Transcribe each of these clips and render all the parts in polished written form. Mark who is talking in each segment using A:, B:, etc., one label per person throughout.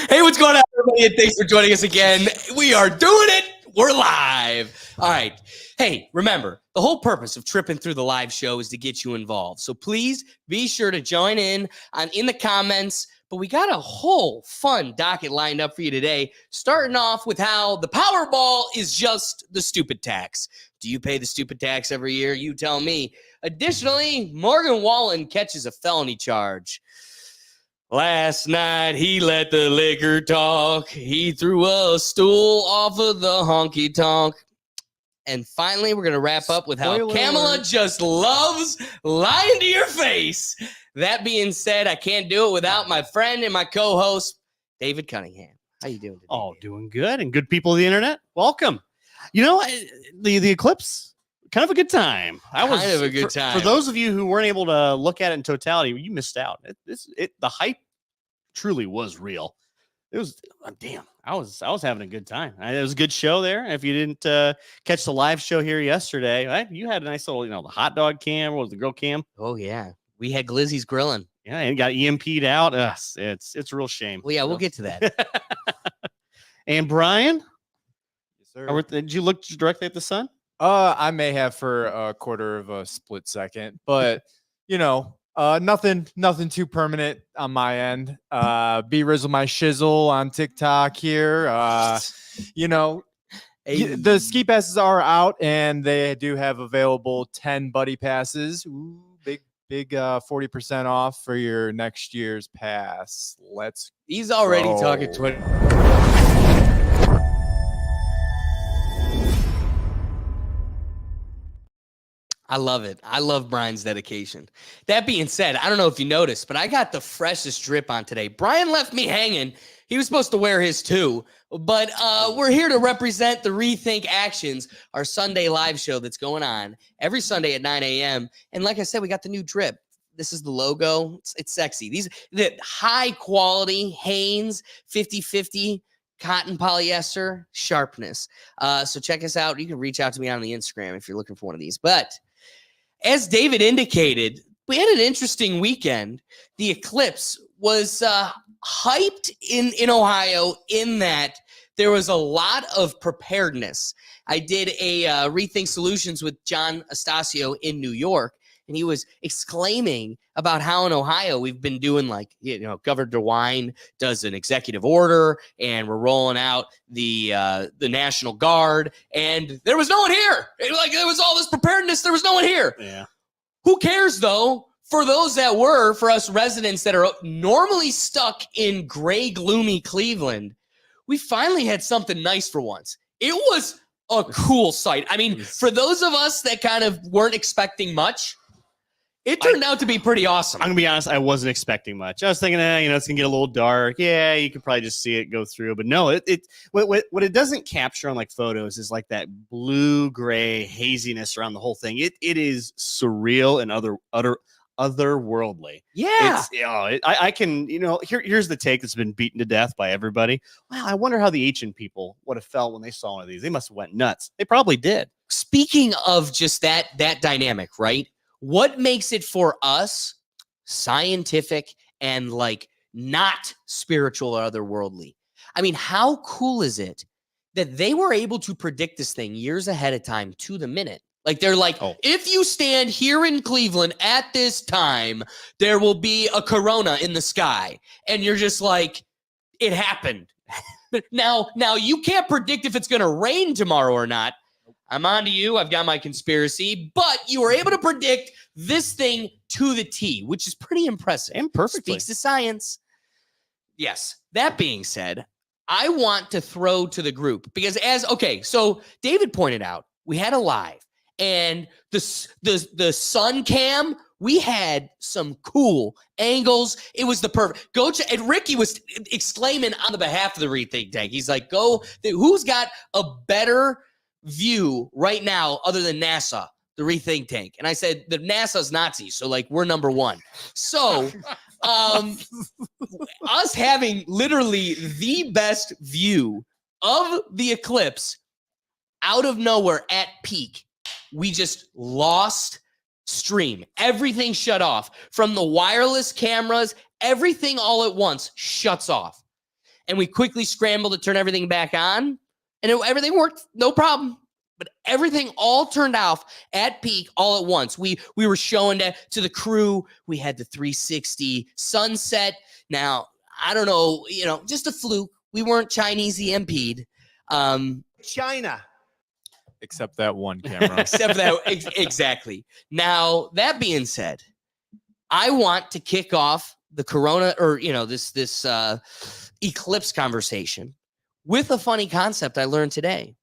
A: Hey, what's going on, everybody? And thanks for joining us again. We are doing it. We're live. All right. Hey, remember, the whole purpose of tripping through the live show is to get you involved. So please be sure to join in the comments. But we got a whole fun docket lined up for you today, starting off with how the Powerball is just the stupid tax. Do you pay the stupid tax every year? You tell me. Additionally, Morgan Wallen catches a felony charge. Last night, he let the liquor talk. He threw a stool off of the honky tonk. And finally, we're going to wrap up with how Kamala just loves lying to your face. That being said, I can't do it without my friend and my co-host, David Cunningham. How you doing today?
B: Oh, doing good. And good people of the internet, welcome. You know, the eclipse, kind of a good time.
A: Kind of a good time.
B: For those of you who weren't able to look at it in totality, you missed out. The hype truly was real. It was damn. I was having a good time. It was a good show there. If you didn't catch the live show here yesterday, right, you had a nice little, the hot dog cam. What was the grill cam?
A: Oh yeah, we had Glizzy's grilling.
B: Yeah, and got EMP'd out. It's a real shame.
A: Well, yeah, we'll get to that.
B: And Brian,
C: yes, sir.
B: Did you look directly at the sun?
C: I may have for a quarter of a split second, but nothing too permanent on my end. Be Rizzle my shizzle on TikTok here. The ski passes are out, and they do have available 10 buddy passes. Ooh, big 40% off for your next year's pass.
A: He's already talking 20. I love it. I love Brian's dedication. That being said, I don't know if you noticed, but I got the freshest drip on today. Brian left me hanging. He was supposed to wear his too, but we're here to represent the Rethink Actions, our Sunday live show that's going on every Sunday at 9 a.m. And like I said, we got the new drip. This is the logo. It's sexy. The high quality Hanes 50/50 cotton polyester sharpness. So check us out. You can reach out to me on the Instagram if you're looking for one of these. But as David indicated, we had an interesting weekend. The eclipse was hyped in Ohio in that there was a lot of preparedness. I did a Rethink Solutions with John Astasio in New York, and he was exclaiming about how in Ohio we've been doing Governor DeWine does an executive order, and we're rolling out the National Guard, and there was no one here. There was all this preparedness. There was no one here.
B: Yeah.
A: Who cares though? For those that were, for us residents that are normally stuck in gray, gloomy Cleveland, we finally had something nice for once. It was a cool sight. I mean, for those of us that kind of weren't expecting much, it turned out to be pretty awesome.
B: I'm going to be honest, I wasn't expecting much. I was thinking, it's going to get a little dark. Yeah, you could probably just see it go through. But no, what it doesn't capture on photos is that blue-gray haziness around the whole thing. It is surreal and otherworldly.
A: Yeah.
B: I can, here's the take that's been beaten to death by everybody. Wow, I wonder how the H&N people would have felt when they saw one of these. They must have went nuts. They probably did.
A: Speaking of just that dynamic, right? What makes it for us scientific and not spiritual or otherworldly? I mean, how cool is it that they were able to predict this thing years ahead of time to the minute? They're if you stand here in Cleveland at this time, there will be a corona in the sky. And you're just it happened. Now you can't predict if it's going to rain tomorrow or not. I'm on to you. I've got my conspiracy, but you were able to predict this thing to the T, which is pretty impressive.
B: And perfectly.
A: Speaks to science. Yes. That being said, I want to throw to the group because so David pointed out we had a live and the sun cam We had some cool angles. It was the perfect and Ricky was exclaiming on the behalf of the Rethink Tank. He's like, who's got a better view right now other than NASA, the Rethink Tank? And I said, the NASA's Nazis. So like, we're number one. So us having literally the best view of the eclipse out of nowhere at peak, we just lost stream. Everything shut off from the wireless cameras. Everything all at once shuts off. And we quickly scrambled to turn everything back on. And everything worked, no problem. But everything all turned off at peak all at once. We were showing that to the crew. We had the 360 sunset. Now, I don't know, just a fluke. We weren't Chinese EMP'd.
D: China.
C: Except that one camera.
A: Except that, exactly. Now, that being said, I want to kick off the Corona this eclipse conversation with a funny concept I learned today.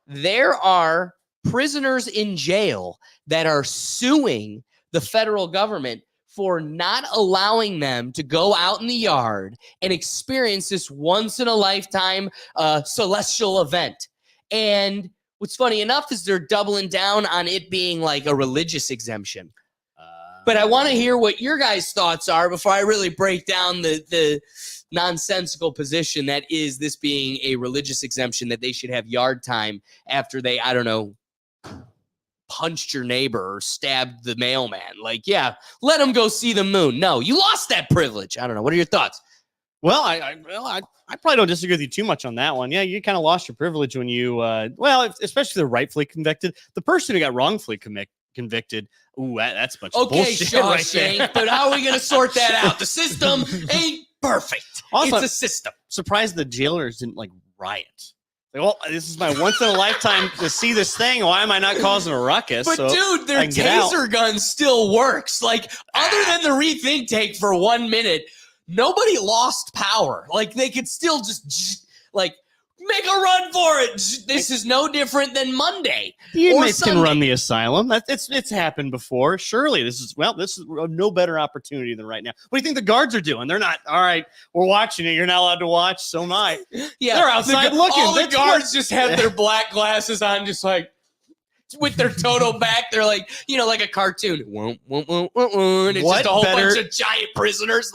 A: There are prisoners in jail that are suing the federal government for not allowing them to go out in the yard and experience this once-in-a-lifetime celestial event. And what's funny enough is they're doubling down on it being like a religious exemption. But I want to hear what your guys' thoughts are before I really break down the nonsensical position that is this being a religious exemption, that they should have yard time after they, I don't know, punched your neighbor or stabbed the mailman. Like, yeah, let them go see the moon. No, you lost that privilege. I don't know. What are your thoughts?
B: Well, I probably don't disagree with you too much on that one. Yeah, you kind of lost your privilege when you, especially the rightfully convicted. The person who got wrongfully convicted, ooh, that's a bunch of bullshit right there.
A: But how are we going to sort that out? The system ain't perfect.
B: Also,
A: it's a system.
B: Surprised the jailers didn't riot. Like, well, this is my once in a lifetime to see this thing. Why am I not causing a ruckus?
A: But dude, their taser gun still works. Like, other than the Rethink Tank for 1 minute, nobody lost power. Like, they could still just make a run for it. This is no different than Monday.
B: The inmates can run the asylum. It's happened before. Surely this is no better opportunity than right now. What do you think the guards are doing? They're not, all right, we're watching it. You're not allowed to watch. So am I.
A: Yeah,
B: they're outside looking.
A: All the guards just have their black glasses on, just like with their total back. They're like, like a cartoon. And it's just a whole bunch of giant prisoners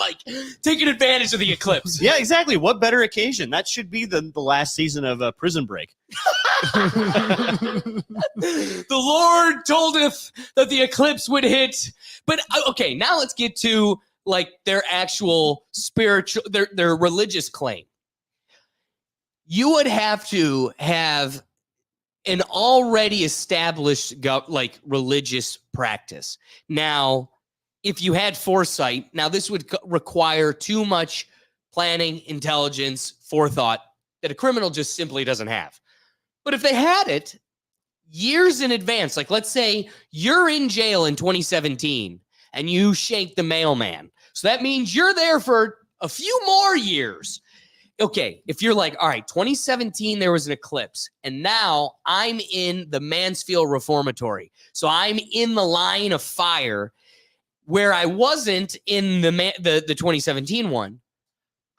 A: taking advantage of the eclipse.
B: Yeah, exactly. What better occasion? That should be the last season of Prison Break.
A: The Lord told us that the eclipse would hit. But okay, now let's get to their actual spiritual, their religious claim. You would have to have an already established religious practice. Now, if you had foresight, now this would require too much planning, intelligence, forethought that a criminal just simply doesn't have. But if they had it years in advance, let's say you're in jail in 2017 and you shanked the mailman. So that means you're there for a few more years. Okay, if you're all right, 2017, there was an eclipse, and now I'm in the Mansfield Reformatory. So I'm in the line of fire where I wasn't in the 2017 one.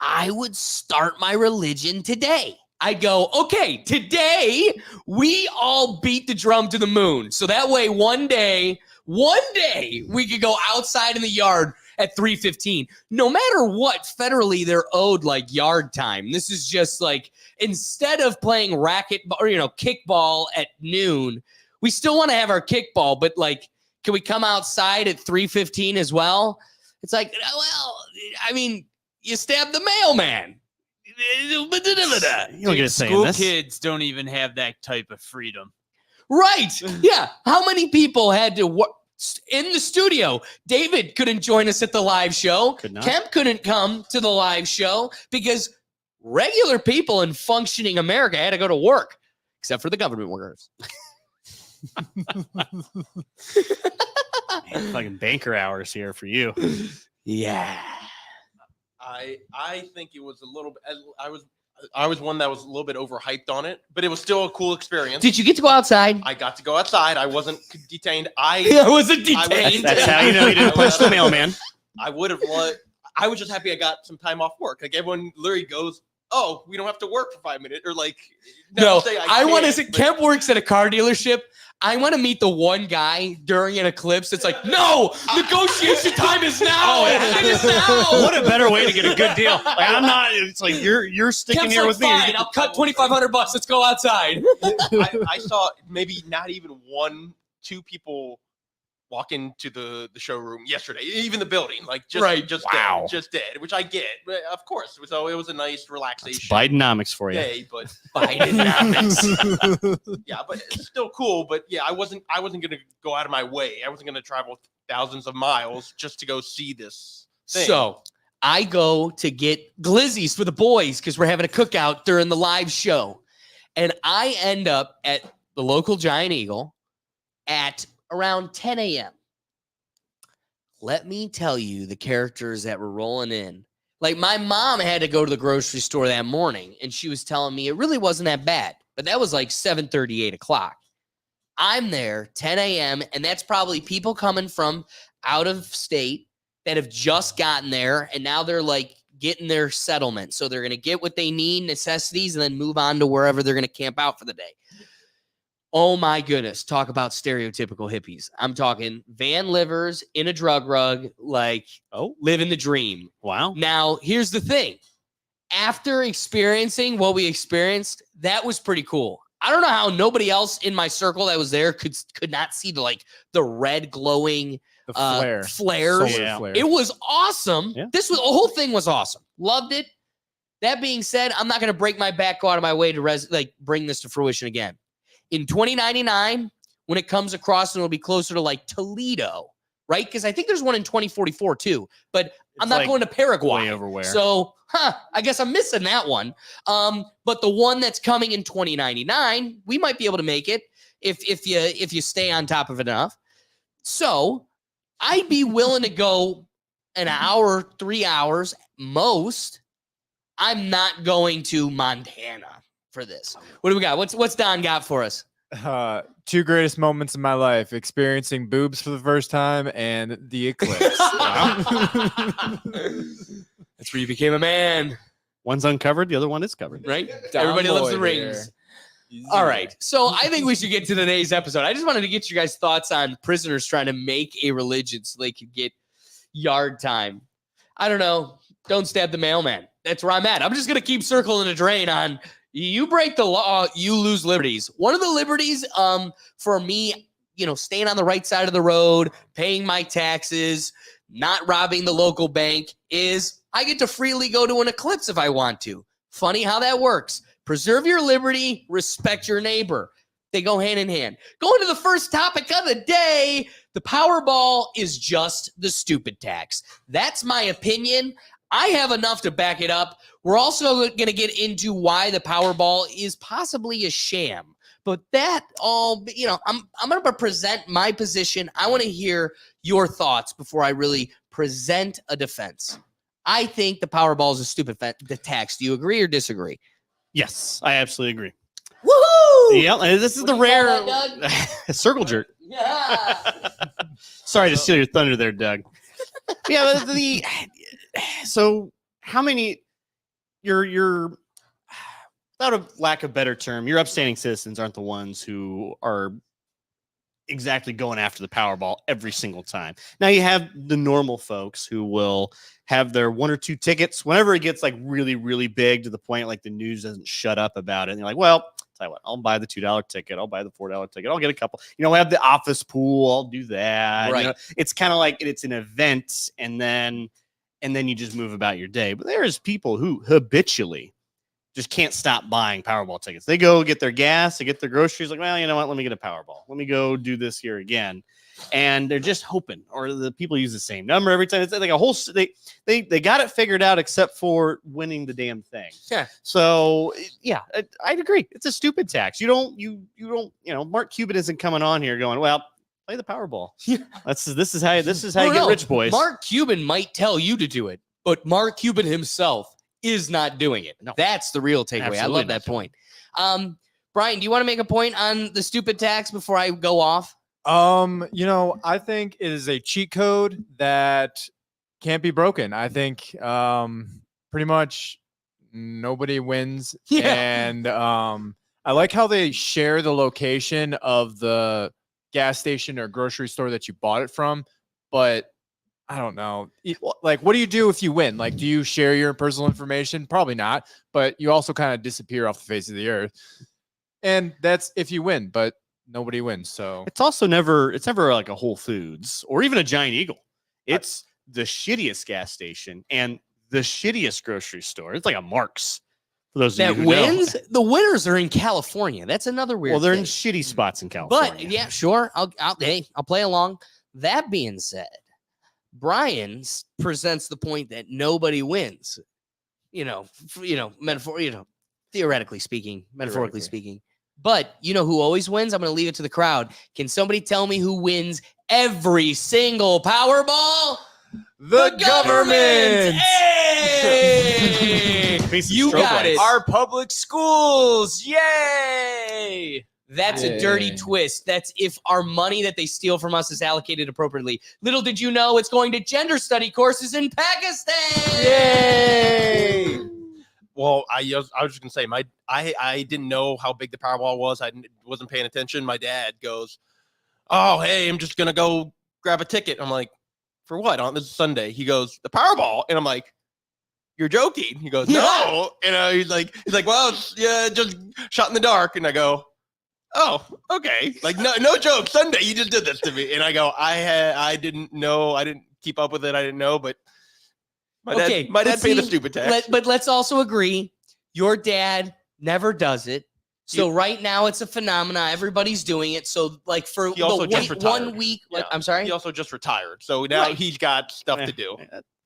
A: I would start my religion today. I'd go, okay, today we all beat the drum to the moon. So that way one day we could go outside in the yard at 3:15. No matter what, federally they're owed yard time. This is just instead of playing racket or kickball at noon, we still want to have our kickball, but can we come outside at 3:15 as well? It's you stabbed the mailman.
B: You don't get to say
D: School
B: this.
D: kids don't even have that type of freedom.
A: Right. Yeah. How many people had to work in the studio? David couldn't join us at the live show. Kemp couldn't come to the live show because regular people in functioning America had to go to work, except for the government workers.
B: Man, fucking banker hours here for you.
A: Yeah.
E: I think it was a little bit. I was one that was a little bit overhyped on it, but it was still a cool experience.
A: Did you get to go outside?
E: I got to go outside. I wasn't detained.
A: I wasn't detained.
B: That's how you know you didn't punch the mailman.
E: I would have loved. I was just happy I got some time off work. Like everyone literally goes, "Oh, we don't have to work for 5 minutes," or like,
A: No,
E: say
A: I want to
E: can't,
A: say
E: but-
A: Kemp works at a car dealership. I want to meet the one guy during an eclipse. It's like, no, negotiation time is now. It is now.
B: What a better way to get a good deal. Like, I'm not. It's like you're sticking
A: Kemp's
B: here
A: like,
B: with me.
A: fine, I'll cut $2,500. Let's go outside.
E: I saw maybe not even 1-2 people walk into the showroom yesterday, even the building, like just
A: Right.
B: Wow.
E: just dead, which I get, but of course. So it was a nice relaxation
B: Bidenomics for you.
E: day, but
A: Bidenomics.
E: yeah, but it's still cool. But yeah, I wasn't gonna go out of my way. I wasn't gonna travel thousands of miles just to go see this thing.
A: So I go to get glizzies for the boys because we're having a cookout during the live show. And I end up at the local Giant Eagle at around 10 a.m. Let me tell you the characters that were rolling in. Like my mom had to go to the grocery store that morning and she was telling me it really wasn't that bad, but that was like 7:30, 8 o'clock. I'm there 10 a.m. and that's probably people coming from out of state that have just gotten there and now they're like getting their settlement. So they're going to get what they need, necessities, and then move on to wherever they're going to camp out for the day. Oh my goodness. Talk about stereotypical hippies. I'm talking van livers in a drug rug, like living the dream.
B: Wow.
A: Now, here's the thing. After experiencing what we experienced, that was pretty cool. I don't know how nobody else in my circle that was there could not see the red glowing
C: The flare.
A: flares.
C: Solar
B: Yeah.
C: flare.
A: It was awesome.
B: Yeah.
A: The whole thing was awesome. Loved it. That being said, I'm not going to break my back, go out of my way to bring this to fruition again. In 2099, when it comes across and it'll be closer to like Toledo, right? Because I think there's one in 2044 too, but I'm
B: It's
A: not
B: like
A: going to Paraguay.
B: way over where.
A: So, I guess I'm missing that one. But the one that's coming in 2099, we might be able to make it if you stay on top of it enough. So, I'd be willing to go an hour, 3 hours most. I'm not going to Montana for this. What do we got? What's Don got for us?
C: 2 greatest moments in my life: experiencing boobs for the first time and the eclipse.
A: That's where you became a man,
B: One's uncovered, the other one is covered.
A: right?
C: Don
A: Everybody loves the
C: Boy
A: rings.
C: there.
A: All right. So I think we should get to today's episode. I just wanted to get you guys' thoughts on prisoners trying to make a religion so they could get yard time. I don't know. Don't stab the mailman. That's where I'm at. I'm just going to keep circling the drain on you break the law, you lose liberties. One of the liberties for me, staying on the right side of the road, paying my taxes, not robbing the local bank is I get to freely go to an eclipse if I want to. Funny how that works. Preserve your liberty, respect your neighbor. They go hand in hand. Going to the first topic of the day, the Powerball is just the stupid tax. That's my opinion. I have enough to back it up. We're also going to get into why the Powerball is possibly a sham. But that all, I'm going to present my position. I want to hear your thoughts before I really present a defense. I think the Powerball is a stupid tax. Do you agree or disagree?
B: Yes, I absolutely agree.
A: Woohoo!
B: Yeah, this is
A: What
B: the
A: do you call
B: rare
A: that,
B: circle jerk.
A: Yeah.
B: Sorry to steal your thunder there, Doug. Yeah, so how many you're without a lack of better term, your upstanding citizens aren't the ones who are exactly going after the Powerball every single time. Now you have the normal folks who will have their 1 or 2 tickets whenever it gets like really, really big to the point like the news doesn't shut up about it. And you're like, well, tell you what, I'll buy the $2 ticket. I'll buy the $4 ticket. I'll get a couple. I have the office pool. I'll do that.
A: Right.
B: It's kind of like it's an event, and then you just move about your day. But there's people who habitually just can't stop buying Powerball tickets. They go get their gas, they get their groceries. Like, well, you know what? Let me get a Powerball. Let me go do this here again. And they're just hoping, or the people use the same number every time. It's like a whole. They got it figured out, except for winning the damn thing.
A: Yeah.
B: So yeah, I'd agree. It's a stupid tax. You don't. Mark Cuban isn't coming on here going, well, play the Powerball. This is how you get rich, boys.
A: Mark Cuban might tell you to do it, but Mark Cuban himself is not doing it.
B: No.
A: That's the real takeaway. I
B: Absolutely
A: love that
B: not.
A: point. Brian, do you want to make a point on the stupid tax before I go off?
C: I think it is a cheat code that can't be broken. I think pretty much nobody wins.
A: Yeah.
C: And I like how they share the location of the gas station or grocery store that you bought it from, but I don't know. Like, what do you do if you win? Like, do you share your personal information? Probably not, but you also kind of disappear off the face of the earth. And that's if you win, but nobody wins. So
B: It's never like a Whole Foods or even a Giant Eagle. It's the shittiest gas station and the shittiest grocery store. It's like a Mark's for those of
A: That
B: you who know.
A: wins. The winners are in California. That's another weird.
B: Well, they're in
A: thing.
B: shitty spots in California.
A: But yeah, sure. I'll play along. That being said, Brian presents the point that nobody wins. Theoretically speaking, metaphorically speaking. But you know who always wins? I'm going to leave it to the crowd. Can somebody tell me who wins every single Powerball?
C: the government.
A: Hey! You got it.
D: Our public schools. Yay!
A: That's a dirty twist. That's if our money that they steal from us is allocated appropriately. Little did you know it's going to gender study courses in Pakistan.
C: Yay!
E: Well, I was just gonna say I didn't know how big the Powerball was. Wasn't paying attention. My dad goes, "Oh, hey, I'm just gonna go grab a ticket." I'm like, "For what? On this is Sunday?" He goes, "The Powerball," and I'm like, "You're joking?" He goes, "No," and he's like, "Well, it's, yeah, just shot in the dark," and I go, "Oh, okay." Like no joke. Sunday, you just did this to me, and I go, I didn't know. I didn't keep up with it. I didn't know, but. My dad paid the stupid tax.
A: But let's also agree, your dad never does it. So right now it's a phenomena. Everybody's doing it. So like for
E: He also just
A: the
E: retired.
A: 1 week,
E: Yeah.
A: I'm sorry.
E: He also just retired, so now
A: Right.
E: he's got stuff to do.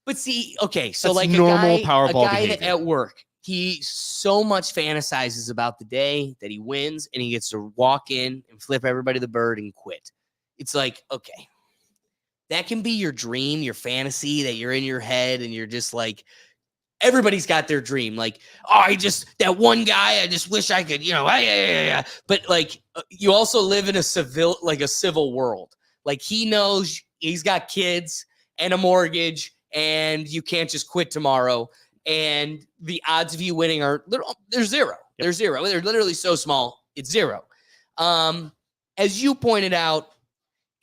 A: But see, okay, so
B: That's
A: like
B: normal
A: a
B: Powerball
A: guy
B: behavior.
A: at work, he so much fantasizes about the day that he wins and he gets to walk in and flip everybody the bird and quit. It's like, okay, that can be your dream, your fantasy that you're in your head and you're just like, everybody's got their dream. Like, oh, that one guy, I just wish I could, yeah. But like, you also live in a civil world. Like he knows he's got kids and a mortgage and you can't just quit tomorrow. And the odds of you winning they're zero.
B: Yep.
A: They're zero. They're literally so small. It's zero. As you pointed out,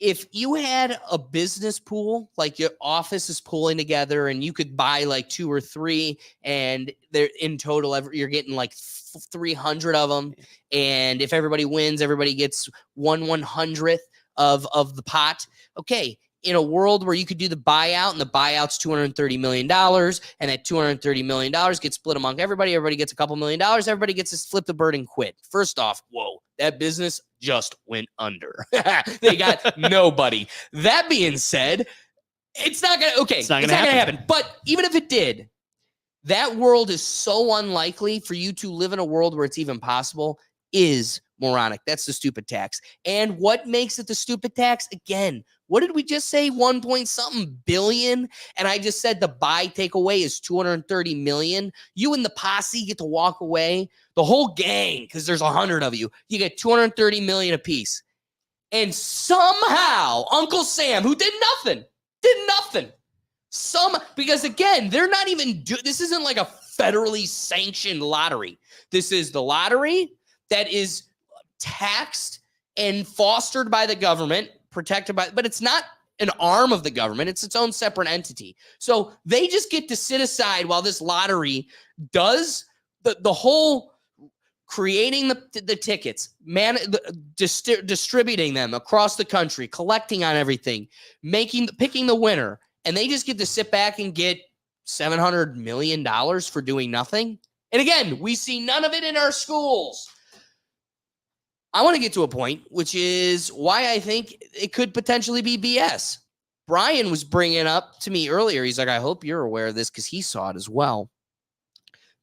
A: if you had a business pool, like your office is pulling together and you could buy like 2 or 3 and they're in total, you're getting like 300 of them. And if everybody wins, everybody gets 1/100th of the pot. Okay. In a world where you could do the buyout and the buyout's $230 million and that $230 million gets split among everybody gets a couple $1 million, everybody gets to flip the bird and quit. First off, whoa, that business just went under. They got nobody. That being said, it's not gonna happen. But even if it did, that world is so unlikely for you to live in a world where it's even possible is moronic. That's the stupid tax. And what makes it the stupid tax? Again, what did we just say? 1 billion. And I just said the buy takeaway is 230 million. You and the posse get to walk away. The whole gang, because there's 100 of you, you get 230 million apiece. And somehow Uncle Sam, who did nothing. Because again, they're not even this isn't like a federally sanctioned lottery. This is the lottery that is taxed and fostered by the government, protected by, but it's not an arm of the government. It's its own separate entity. So they just get to sit aside while this lottery does the whole creating the tickets, distributing them across the country, collecting on everything, picking the winner. And they just get to sit back and get $700 million for doing nothing. And again, we see none of it in our schools. I want to get to a point, which is why I think it could potentially be BS. Brian was bringing up to me earlier. He's like, I hope you're aware of this because he saw it as well.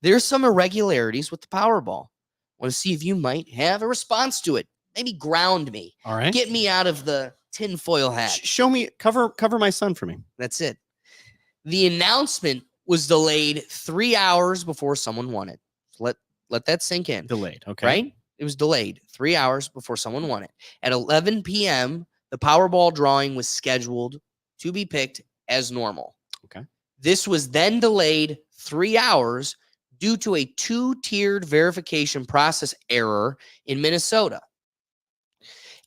A: There's some irregularities with the Powerball. I want to see if you might have a response to it. Maybe ground me.
B: All right.
A: Get me out of the tinfoil hat.
B: Show me, cover my son for me.
A: That's it. The announcement was delayed 3 hours before someone won it. Let that sink in.
B: Delayed. Okay.
A: Right? It was delayed 3 hours before someone won it. At 11 p.m., the Powerball drawing was scheduled to be picked as normal.
B: Okay.
A: This was then delayed 3 hours due to a 2-tiered verification process error in Minnesota.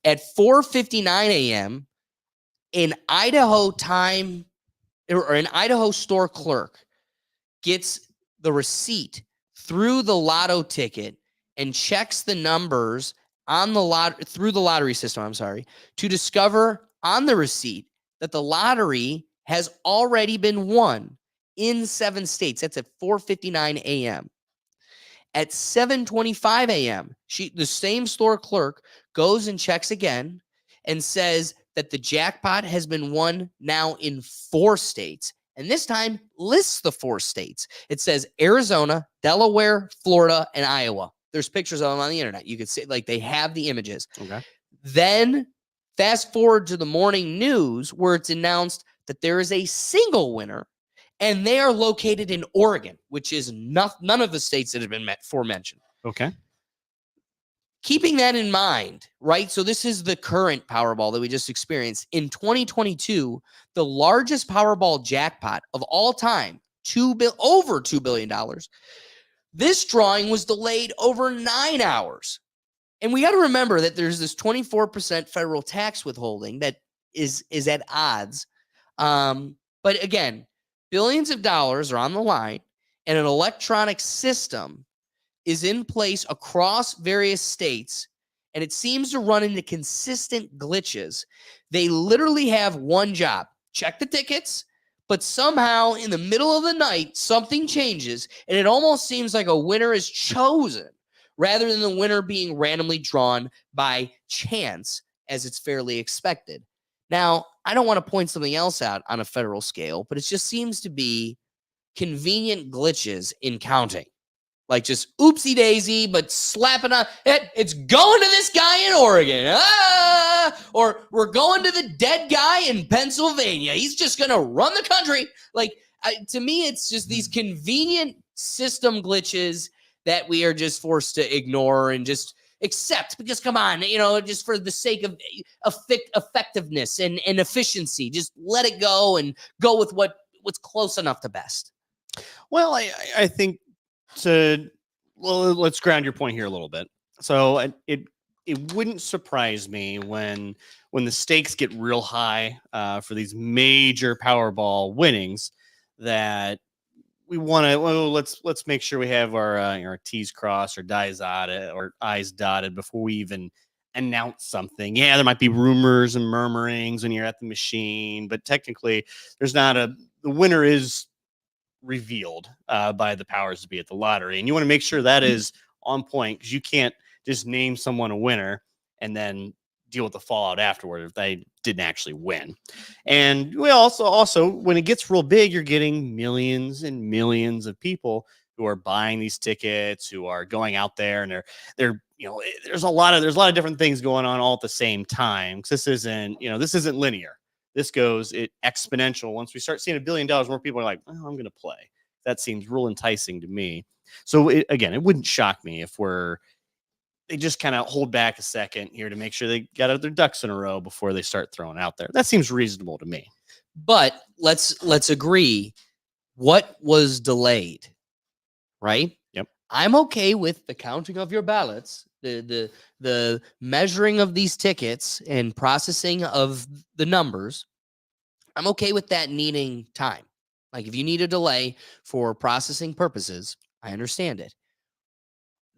A: At 4:59 a.m., an Idaho store clerk gets the receipt through the lotto ticket and checks the numbers on the through the lottery system, to discover on the receipt that the lottery has already been won in 7 states. That's at 4:59 a.m. At 7:25 a.m., the same store clerk goes and checks again and says that the jackpot has been won now in 4 states. And this time lists the 4 states. It says Arizona, Delaware, Florida, and Iowa. There's pictures of them on the internet. You can see, like, they have the images.
B: Okay.
A: Then fast forward to the morning news where it's announced that there is a single winner, and they are located in Oregon, which is none of the states that have been aforementioned.
B: Okay.
A: Keeping that in mind, right? So this is the current Powerball that we just experienced. In 2022, the largest Powerball jackpot of all time, over $2 billion. This drawing was delayed over 9 hours. And we got to remember that there's this 24% federal tax withholding that is at odds. But again, billions of dollars are on the line, and an electronic system is in place across various states, and it seems to run into consistent glitches. They literally have one job: check the tickets, but somehow in the middle of the night, something changes, and it almost seems like a winner is chosen rather than the winner being randomly drawn by chance, as it's fairly expected. Now, I don't want to point something else out on a federal scale, but it just seems to be convenient glitches in counting. Like just oopsie daisy, but slapping on it. It's going to this guy in Oregon. Or we're going to the dead guy in Pennsylvania. He's just going to run the country. Like, to me, it's just these convenient system glitches that we are just forced to ignore and just accept, because come on, just for the sake of effectiveness and efficiency, just let it go and go with what's close enough to best.
B: Well, I think let's ground your point here a little bit. So it wouldn't surprise me when the stakes get real high for these major Powerball winnings that we want to, let's make sure we have our T's crossed or I's dotted before we even announce something. Yeah, there might be rumors and murmurings when you're at the machine, but technically the winner is revealed by the powers to be at the lottery, and you want to make sure that is on point, because you can't just name someone a winner and then deal with the fallout afterward if they didn't actually win. And we also when it gets real big, you're getting millions and millions of people who are buying these tickets, who are going out there, and they're there's a lot of different things going on all at the same time, because this isn't linear. This goes exponential. Once we start seeing $1 billion, more people are like, oh, I'm going to play. That seems real enticing to me. So it wouldn't shock me if they just kind of hold back a second here to make sure they got their ducks in a row before they start throwing out there. That seems reasonable to me.
A: But let's agree, what was delayed, right?
B: Yep.
A: I'm okay with the counting of your ballots, the measuring of these tickets and processing of the numbers. I'm okay with that needing time. Like, if you need a delay for processing purposes, I understand it.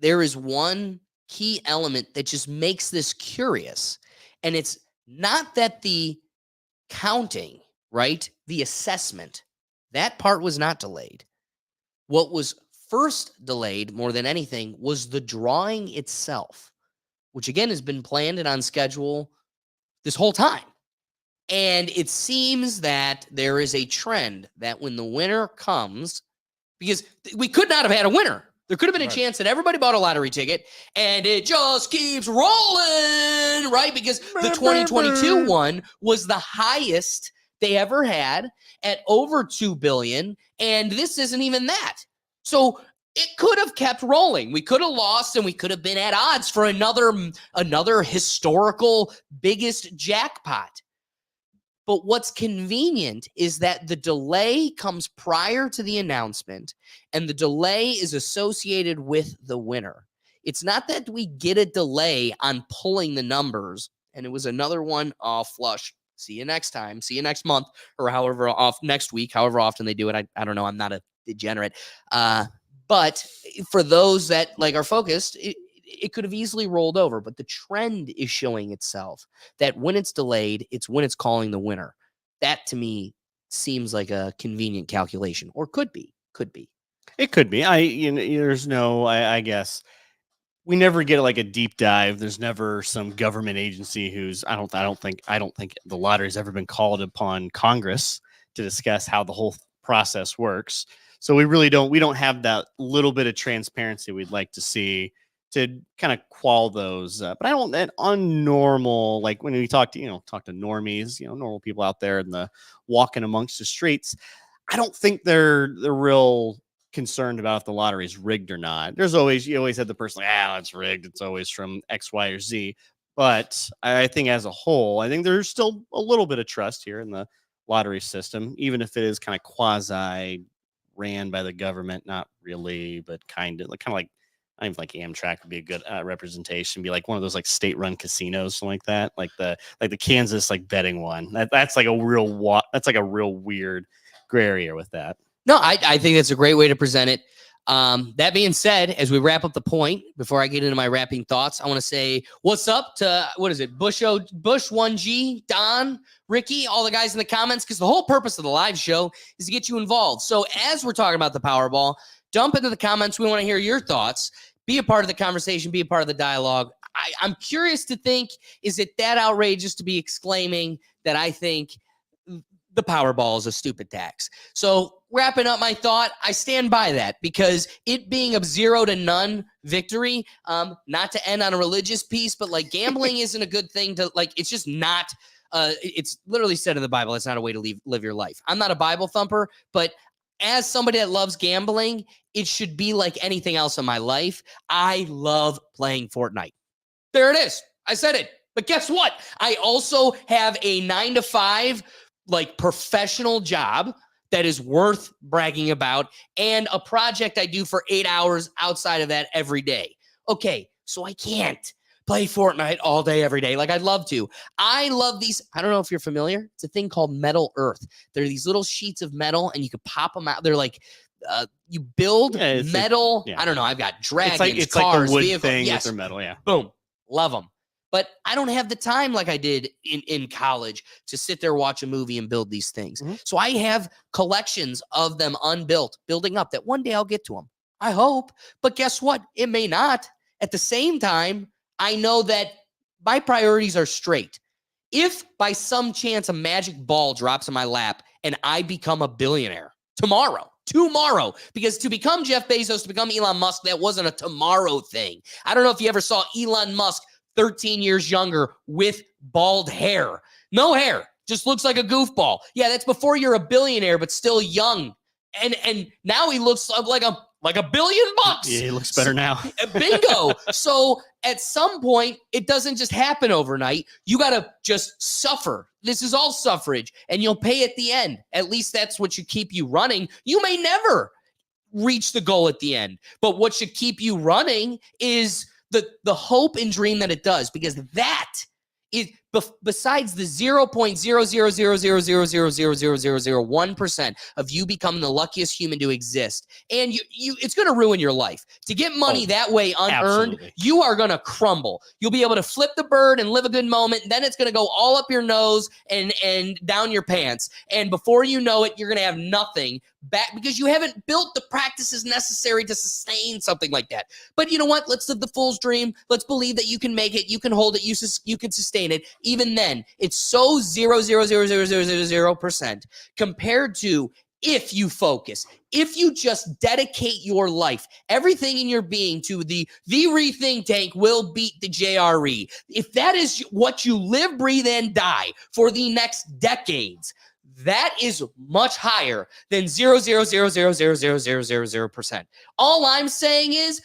A: There is one key element that just makes this curious, and it's not that the counting, right? The assessment, that part was not delayed. What was first delayed more than anything was the drawing itself, which again has been planned and on schedule this whole time. And it seems that there is a trend that when the winner comes, because we could not have had a winner. There could have been a chance that everybody bought a lottery ticket and it just keeps rolling, right? Because the 2022 one was the highest they ever had at over 2 billion. And this isn't even that. So it could have kept rolling. We could have lost and we could have been at odds for another historical biggest jackpot. But what's convenient is that the delay comes prior to the announcement and the delay is associated with the winner. It's not that we get a delay on pulling the numbers and it was another one off flush. See you next time. See you next month or however off next week, however often they do it. I don't know. I'm not a degenerate. But for those that are focused, it could have easily rolled over. But the trend is showing itself that when it's delayed, it's when it's calling the winner. That to me seems like a convenient calculation, or could be.
B: It could be. I guess we never get like a deep dive. There's never some government agency who's I don't think the lottery's ever been called upon Congress to discuss how the whole process works. So we don't have that little bit of transparency we'd like to see to kind of quell those. But I don't that on normal, like when we talk to normies, normal people out there in the walking amongst the streets, I don't think they're real concerned about if the lottery is rigged or not. You always have the person like, it's rigged. It's always from X, Y, or Z. But I think as a whole, I think there's still a little bit of trust here in the lottery system, even if it is kind of quasi ran by the government, not really, but kind of like I even like Amtrak would be a good representation. Be like one of those like state-run casinos, something like that, like the Kansas betting one. That's like a real weird gray area with that.
A: No, I think that's a great way to present it. That being said, as we wrap up the point, before I get into my wrapping thoughts, I want to say what's up to, Bush 1G, Don, Ricky, all the guys in the comments, because the whole purpose of the live show is to get you involved. So as we're talking about the Powerball, dump into the comments. We want to hear your thoughts. Be a part of the conversation. Be a part of the dialogue. I'm curious to think, is it that outrageous to be exclaiming that I think the Powerball is a stupid tax? So wrapping up my thought, I stand by that because it being a 0 to none victory, not to end on a religious piece, but gambling isn't a good thing to it's just not, it's literally said in the Bible, it's not a way to live your life. I'm not a Bible thumper, but as somebody that loves gambling, it should be like anything else in my life. I love playing Fortnite. There it is. I said it. But guess what? I also have a 9-to-5 professional job that is worth bragging about and a project I do for 8 hours outside of that every day. Okay, so I can't play Fortnite all day, every day. I'd love to. I love these. I don't know if you're familiar. It's a thing called Metal Earth. They're these little sheets of metal and you can pop them out. They're you build metal. I don't know. I've got dragons,
B: it's
A: cars,
B: like a wood
A: vehicles.
B: thing
A: Yes.
B: with their metal. Yeah.
A: Boom. Love them. But I don't have the time like I did in college to sit there, watch a movie, and build these things.
B: Mm-hmm.
A: So I have collections of them unbuilt, building up that one day I'll get to them. I hope. But guess what? It may not. At the same time, I know that my priorities are straight. If by some chance a magic ball drops in my lap and I become a billionaire tomorrow, because to become Jeff Bezos, to become Elon Musk, that wasn't a tomorrow thing. I don't know if you ever saw Elon Musk 13 years younger with bald hair. No hair. Just looks like a goofball. Yeah, that's before you're a billionaire, but still young. And now he looks like a $1 billion.
B: Yeah, he looks better now.
A: Bingo. So at some point, it doesn't just happen overnight. You got to just suffer. This is all suffrage, and you'll pay at the end. At least that's what should keep you running. You may never reach the goal at the end, but what should keep you running is the hope and dream that it does, because that is besides the 0.00000000001% of you becoming the luckiest human to exist, and you it's going to ruin your life. To get money that way unearned,
B: absolutely.
A: you are going to crumble. You'll be able to flip the bird and live a good moment, and then it's going to go all up your nose and down your pants, and before you know it, you're going to have nothing back because you haven't built the practices necessary to sustain something like that. But you know what? Let's live the fool's dream. Let's believe that you can make it, you can hold it, you can sustain it. Even then, it's so 0.0000000% compared to if you focus, if you just dedicate your life, everything in your being to the rethink tank will beat the JRE. If that is what you live, breathe, and die for the next decades, That is much higher than 0.000000000%. All I'm saying is,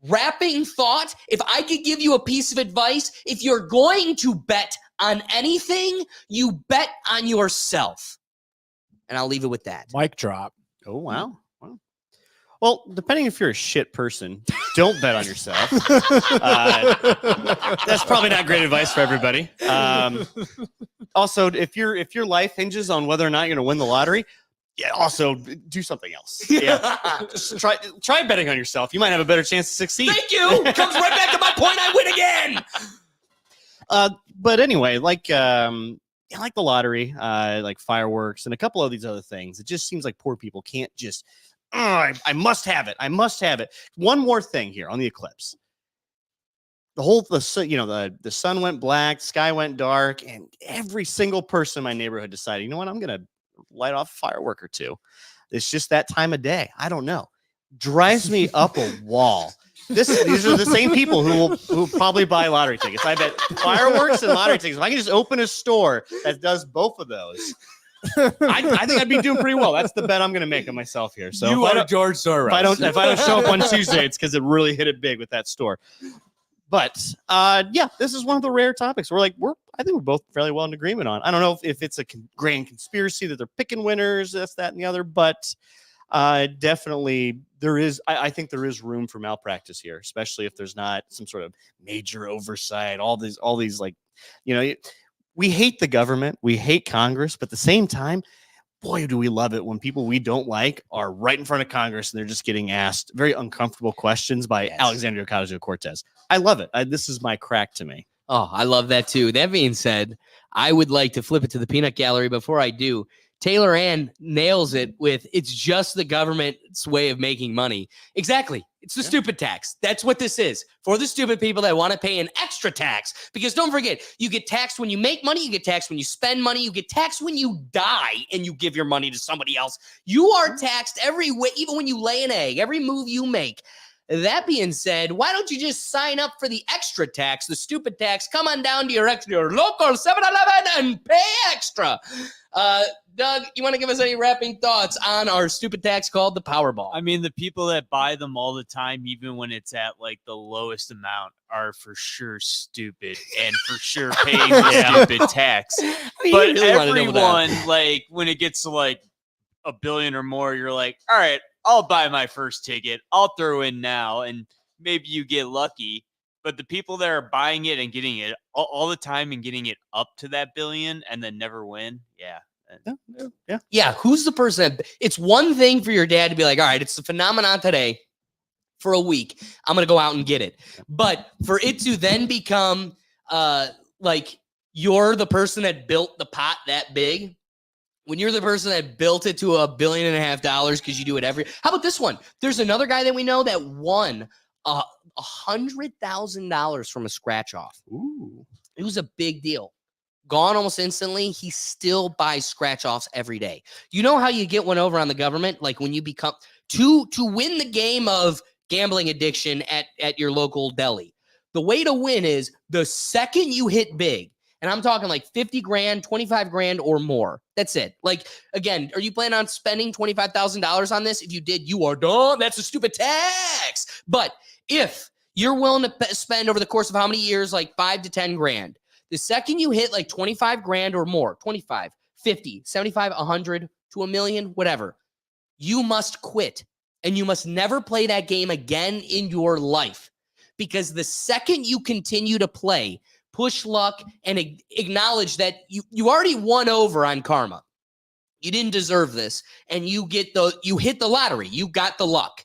A: wrapping thought, if I could give you a piece of advice, if you're going to bet on anything, you bet on yourself. And I'll leave it with that.
C: Mic drop.
B: Oh, wow. Wow. Well, depending if you're a shit person, don't bet on yourself. That's probably not great advice for everybody. Also, if your life hinges on whether or not you're going to win the lottery, yeah, also do something else. Yeah, just try betting on yourself. You might have a better chance to succeed.
A: Thank you. Comes right back to my point. I win again.
B: But anyway, like the lottery, like fireworks, and a couple of these other things, it just seems like poor people can't just. I must have it. I must have it. One more thing here on the eclipse. The sun went black, sky went dark, and every single person in my neighborhood decided, you know what, I'm gonna light off a firework or two. It's just that time of day. I don't know. Drives me up a wall. These are the same people who will probably buy lottery tickets. I bet fireworks and lottery tickets. If I can just open a store that does both of those, I think I'd be doing pretty well. That's the bet I'm going to make on myself here. So
D: You are George Soros.
B: if I don't show up on Tuesday, it's because it really hit it big with that store. But yeah, this is one of the rare topics I think we're both fairly well in agreement on. I don't know if it's a grand conspiracy that they're picking winners, this, that, and the other, but definitely there is. I think there is room for malpractice here, especially if there's not some sort of major oversight. All these like, we hate the government, we hate Congress, but at the same time, boy, do we love it when people we don't like are right in front of Congress and they're just getting asked very uncomfortable questions by Alexandria Ocasio-Cortez. I love it. This is my crack to me.
A: Oh, I love that too. That being said, I would like to flip it to the peanut gallery. Before I do, Taylor Ann nails it with, it's just the government's way of making money. Exactly. It's the stupid tax. That's what this is for the stupid people that want to pay an extra tax. Because don't forget, you get taxed when you make money, you get taxed when you spend money, you get taxed when you die and you give your money to somebody else. You are taxed every way, even when you lay an egg, every move you make. That being said, why don't you just sign up for the extra tax, the stupid tax? Come on down to your local 7-Eleven and pay extra. Doug, you want to give us any wrapping thoughts on our stupid tax called the Powerball?
D: I mean, the people that buy them all the time, even when it's at like the lowest amount, are for sure stupid and for sure paying the stupid tax. But
A: really
D: everyone, like when it gets to like $1 billion or more, you're like, all right, I'll buy my first ticket. I'll throw in now, and maybe you get lucky. But the people that are buying it and getting it all the time and getting it up to that $1 billion and then never win,
A: Yeah, who's the person it's one thing for your dad to be like, all right, it's the phenomenon today for a week. I'm going to go out and get it. But for it to then become like you're the person that built the pot that big, when you're the person that built it to $1.5 billion because you do it how about this one? There's another guy that we know that won $100,000 from a scratch off. Ooh, it was a big deal. Gone almost instantly. He still buys scratch offs every day. You know how you get one over on the government? Like when you become to win the game of gambling addiction at your local deli. The way to win is the second you hit big. And I'm talking like 50 grand, 25 grand or more. That's it. Like, again, are you planning on spending $25,000 on this? If you did, you are done. That's a stupid tax. But if you're willing to spend over the course of how many years, like 5 to 10 grand, the second you hit like 25 grand or more, 25, 50, 75, 100 to $1 million, whatever, you must quit. And you must never play that game again in your life. Because the second you continue to play, push luck, and acknowledge that you already won over on karma. You didn't deserve this, and you hit the lottery. You got the luck.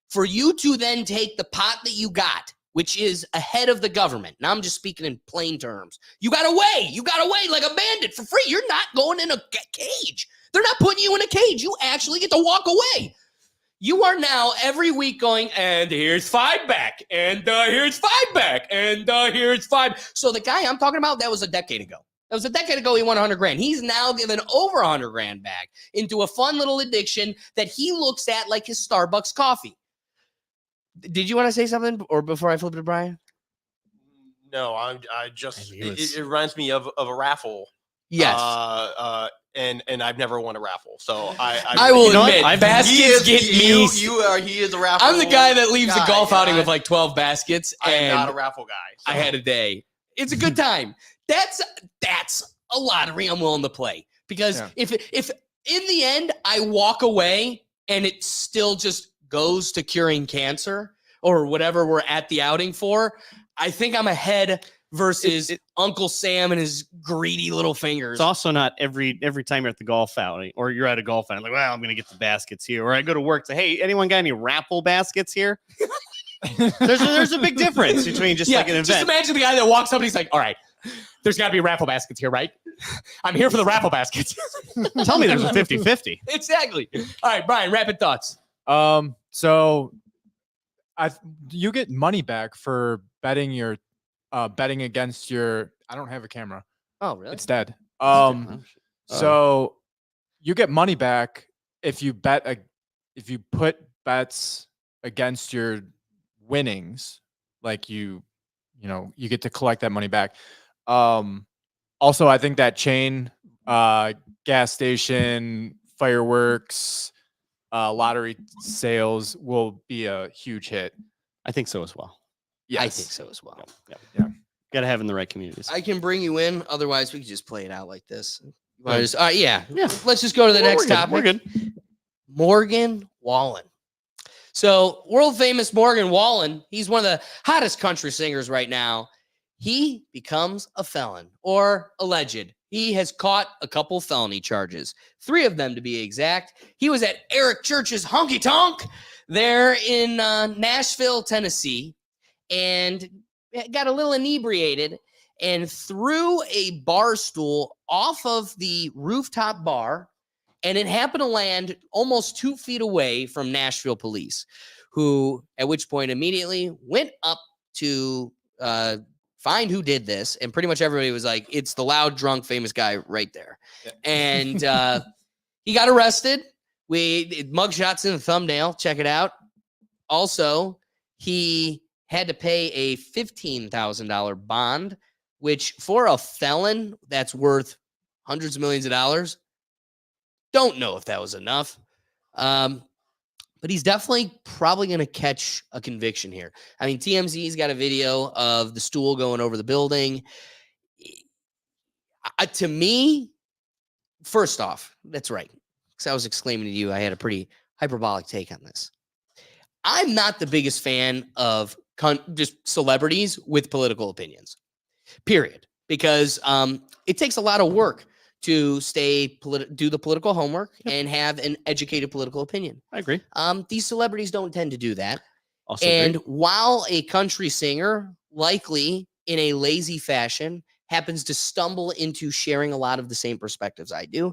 A: For you to then take the pot that you got, which is ahead of the government. Now I'm just speaking in plain terms. You got away. You got away like a bandit for free. You're not going in a cage. They're not putting you in a cage. You actually get to walk away. You are now every week going, and here's 5 back, and here's 5 back, and here's 5. So the guy I'm talking about, that was a decade ago. That was a decade ago. He won 100 grand. He's now given over 100 grand back into a fun little addiction that he looks at like his Starbucks coffee. Did you want to say something, or before I flip it to Brian?
E: No, I just it reminds me of a raffle.
A: Yes.
E: and I've never won a raffle. So
A: I will
B: You know what?
A: admit, baskets get me.
E: He is a raffle.
A: I'm the guy that leaves a
E: guy,
A: golf
E: and
A: outing
E: I-
A: with like 12 baskets,
E: I am
A: and
E: not a raffle guy.
A: I
E: so.
A: had a day. It's a good time. That's a lottery I'm willing to play, because
C: Yeah.
A: if in the end I walk away and it still just goes to curing cancer or whatever we're at the outing for, I think I'm ahead versus Uncle Sam and his greedy little fingers.
B: It's also not every time you're at the golf outing or you're at a golf outing, like, well, I'm going to get the baskets here. Or I go to work, say, hey, anyone got any raffle baskets here? there's a big difference between just like an event.
A: Just imagine the guy that walks up and he's like, all right, there's got to be raffle baskets here, right? I'm here for the raffle baskets.
B: Tell me there's a 50-50.
A: Exactly. All right, Brian, rapid thoughts.
C: So you get money back for betting against your. I don't have a camera.
A: Oh, really?
C: It's dead.
B: Oh,
C: So you get money back if you put bets against your winnings, like you get to collect that money back. Also, I think that chain, gas station, fireworks, lottery sales will be a huge hit.
B: I think so as well.
C: Yes.
A: I think so as well.
B: Yeah. Got to have in the right communities.
A: I can bring you in. Otherwise, we could just play it out like this.
B: Yeah.
A: Yeah. Let's just go to the next topic.
B: We're good.
A: Morgan Wallen. So, world famous Morgan Wallen, he's one of the hottest country singers right now. He becomes a felon, or alleged. He has caught a couple felony charges, 3 of them to be exact. He was at Eric Church's honky tonk there in Nashville, Tennessee, and got a little inebriated and threw a bar stool off of the rooftop bar, and it happened to land almost 2 feet away from Nashville police, who at which point immediately went up to find who did this, and pretty much everybody was like, it's the loud, drunk, famous guy right there.
C: Yeah.
A: And he got arrested. Mugshots in the thumbnail. Check it out. Also, he had to pay a $15,000 bond, which for a felon that's worth hundreds of millions of dollars, don't know if that was enough. But he's definitely probably going to catch a conviction here. I mean, TMZ's got a video of the stool going over the building. To me, first off, that's right. Because I was exclaiming to you, I had a pretty hyperbolic take on this. I'm not the biggest fan of just celebrities with political opinions, period. Because it takes a lot of work to do the political homework and have an educated political opinion.
B: I agree.
A: These celebrities don't tend to do that.
B: Also
A: And
B: agree.
A: while a country singer, likely in a lazy fashion, happens to stumble into sharing a lot of the same perspectives I do,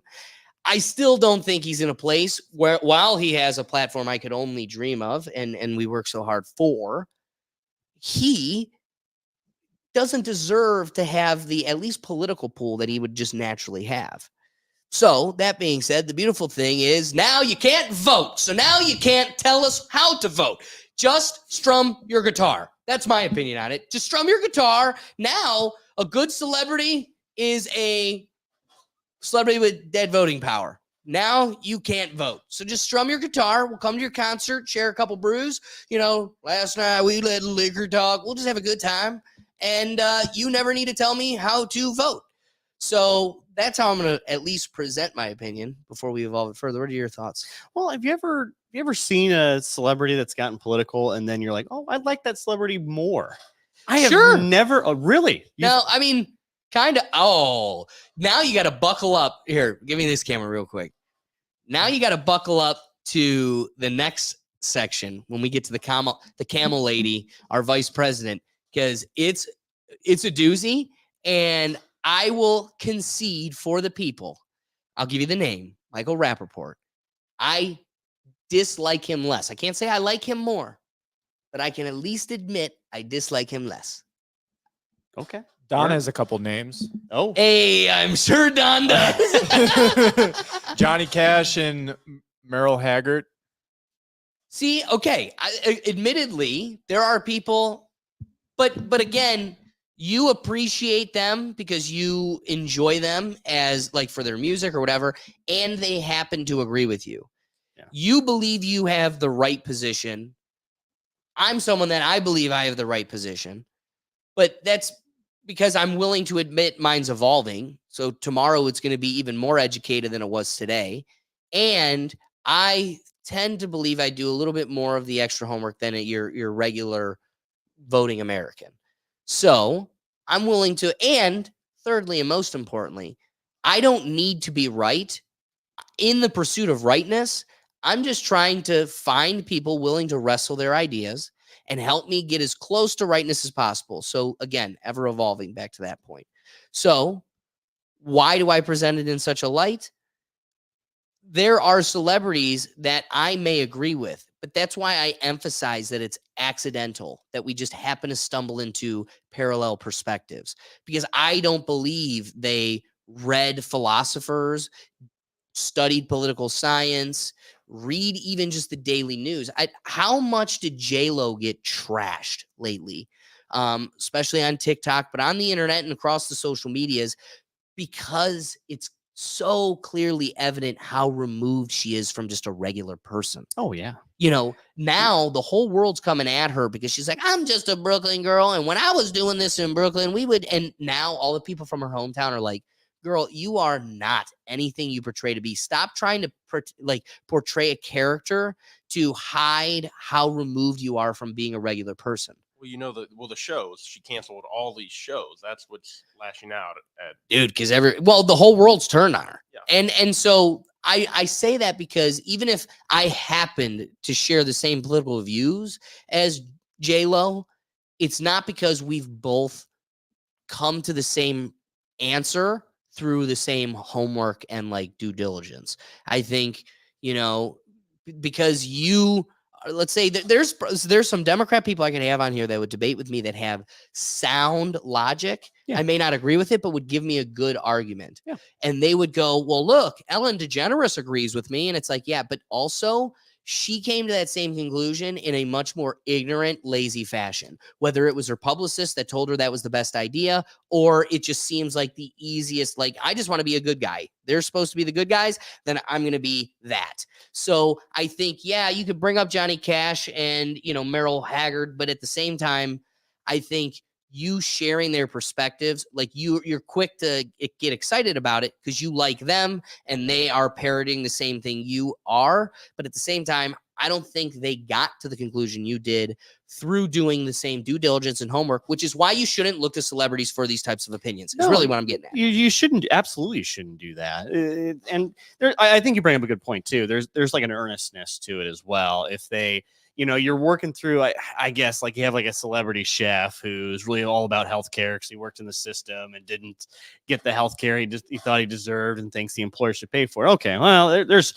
A: I still don't think he's in a place where, while he has a platform I could only dream of and we work so hard for, he doesn't deserve to have the at least political pool that he would just naturally have. So that being said, the beautiful thing is now you can't vote. So now you can't tell us how to vote. Just strum your guitar. That's my opinion on it. Just strum your guitar. Now a good celebrity is a celebrity with dead voting power. Now you can't vote. So just strum your guitar. We'll come to your concert, share a couple brews. Last night we let liquor talk. We'll just have a good time. And you never need to tell me how to vote. So that's how I'm going to at least present my opinion before we evolve it further. What are your thoughts?
B: Well, have you ever seen a celebrity that's gotten political and then you're like, oh, I like that celebrity more? I have
A: Sure.
B: never. Oh, really?
A: No, I mean, kind of. Oh, now you got to buckle up. Here, give me this camera real quick. Now you got to buckle up to the next section when we get to the camel lady, our vice president, because it's a doozy, and I will concede for the people. I'll give you the name, Michael Rappaport. I dislike him less. I can't say I like him more, but I can at least admit I dislike him less.
B: Okay.
C: Don has a couple names.
B: Oh,
A: Hey, I'm sure Don does.
C: Johnny Cash and Merle Haggard.
A: See, okay. Admittedly, there are people, but again, You appreciate them because you enjoy them as like for their music or whatever, and they happen to agree with you.
B: Yeah.
A: You believe you have the right position. I'm someone that I believe I have the right position, but that's because I'm willing to admit mine's evolving. So tomorrow it's going to be even more educated than it was today. And I tend to believe I do a little bit more of the extra homework than your regular voting American. So I'm willing to, and thirdly, and most importantly, I don't need to be right in the pursuit of rightness. I'm just trying to find people willing to wrestle their ideas and help me get as close to rightness as possible. So again, ever evolving back to that point. So why do I present it in such a light? There are celebrities that I may agree with, but that's why I emphasize that it's accidental, that we just happen to stumble into parallel perspectives, because I don't believe they read philosophers, studied political science, read even just the daily news. How much did J-Lo get trashed lately, especially on TikTok, but on the internet and across the social medias, because it's so clearly evident how removed she is from just a regular person.
B: Oh yeah.
A: Now the whole world's coming at her because she's like, I'm just a Brooklyn girl. And when I was doing this in Brooklyn, and now all the people from her hometown are like, girl, you are not anything you portray to be. Stop trying to portray a character to hide how removed you are from being a regular person.
E: Well, the shows, she canceled all these shows. That's what's lashing out at.
A: Dude, because the whole world's turned on her.
E: Yeah.
A: And so I say that because even if I happened to share the same political views as J-Lo, it's not because we've both come to the same answer through the same homework and like due diligence. I think, because let's say that there's some Democrat people I could have on here that would debate with me that have sound logic.
B: Yeah.
A: I may not agree with it, but would give me a good argument.
B: Yeah.
A: And they would go, well, look, Ellen DeGeneres agrees with me. And it's like, yeah, but also she came to that same conclusion in a much more ignorant, lazy fashion, whether it was her publicist that told her that was the best idea, or it just seems like the easiest, like, I just want to be a good guy. They're supposed to be the good guys. Then I'm going to be that. So I think, yeah, you could bring up Johnny Cash and, Merrill Haggard, but at the same time, I think you sharing their perspectives, like you're quick to get excited about it because you like them and they are parroting the same thing you are. But at the same time, I don't think they got to the conclusion you did through doing the same due diligence and homework, which is why you shouldn't look to celebrities for these types of opinions. It's really what I'm getting at.
B: You absolutely shouldn't do that. And I think you bring up a good point too. There's like an earnestness to it as well. If they, you're working through, I guess, like you have like a celebrity chef who's really all about healthcare because he worked in the system and didn't get the healthcare he thought he deserved and thinks the employer should pay for it. Okay, well, there's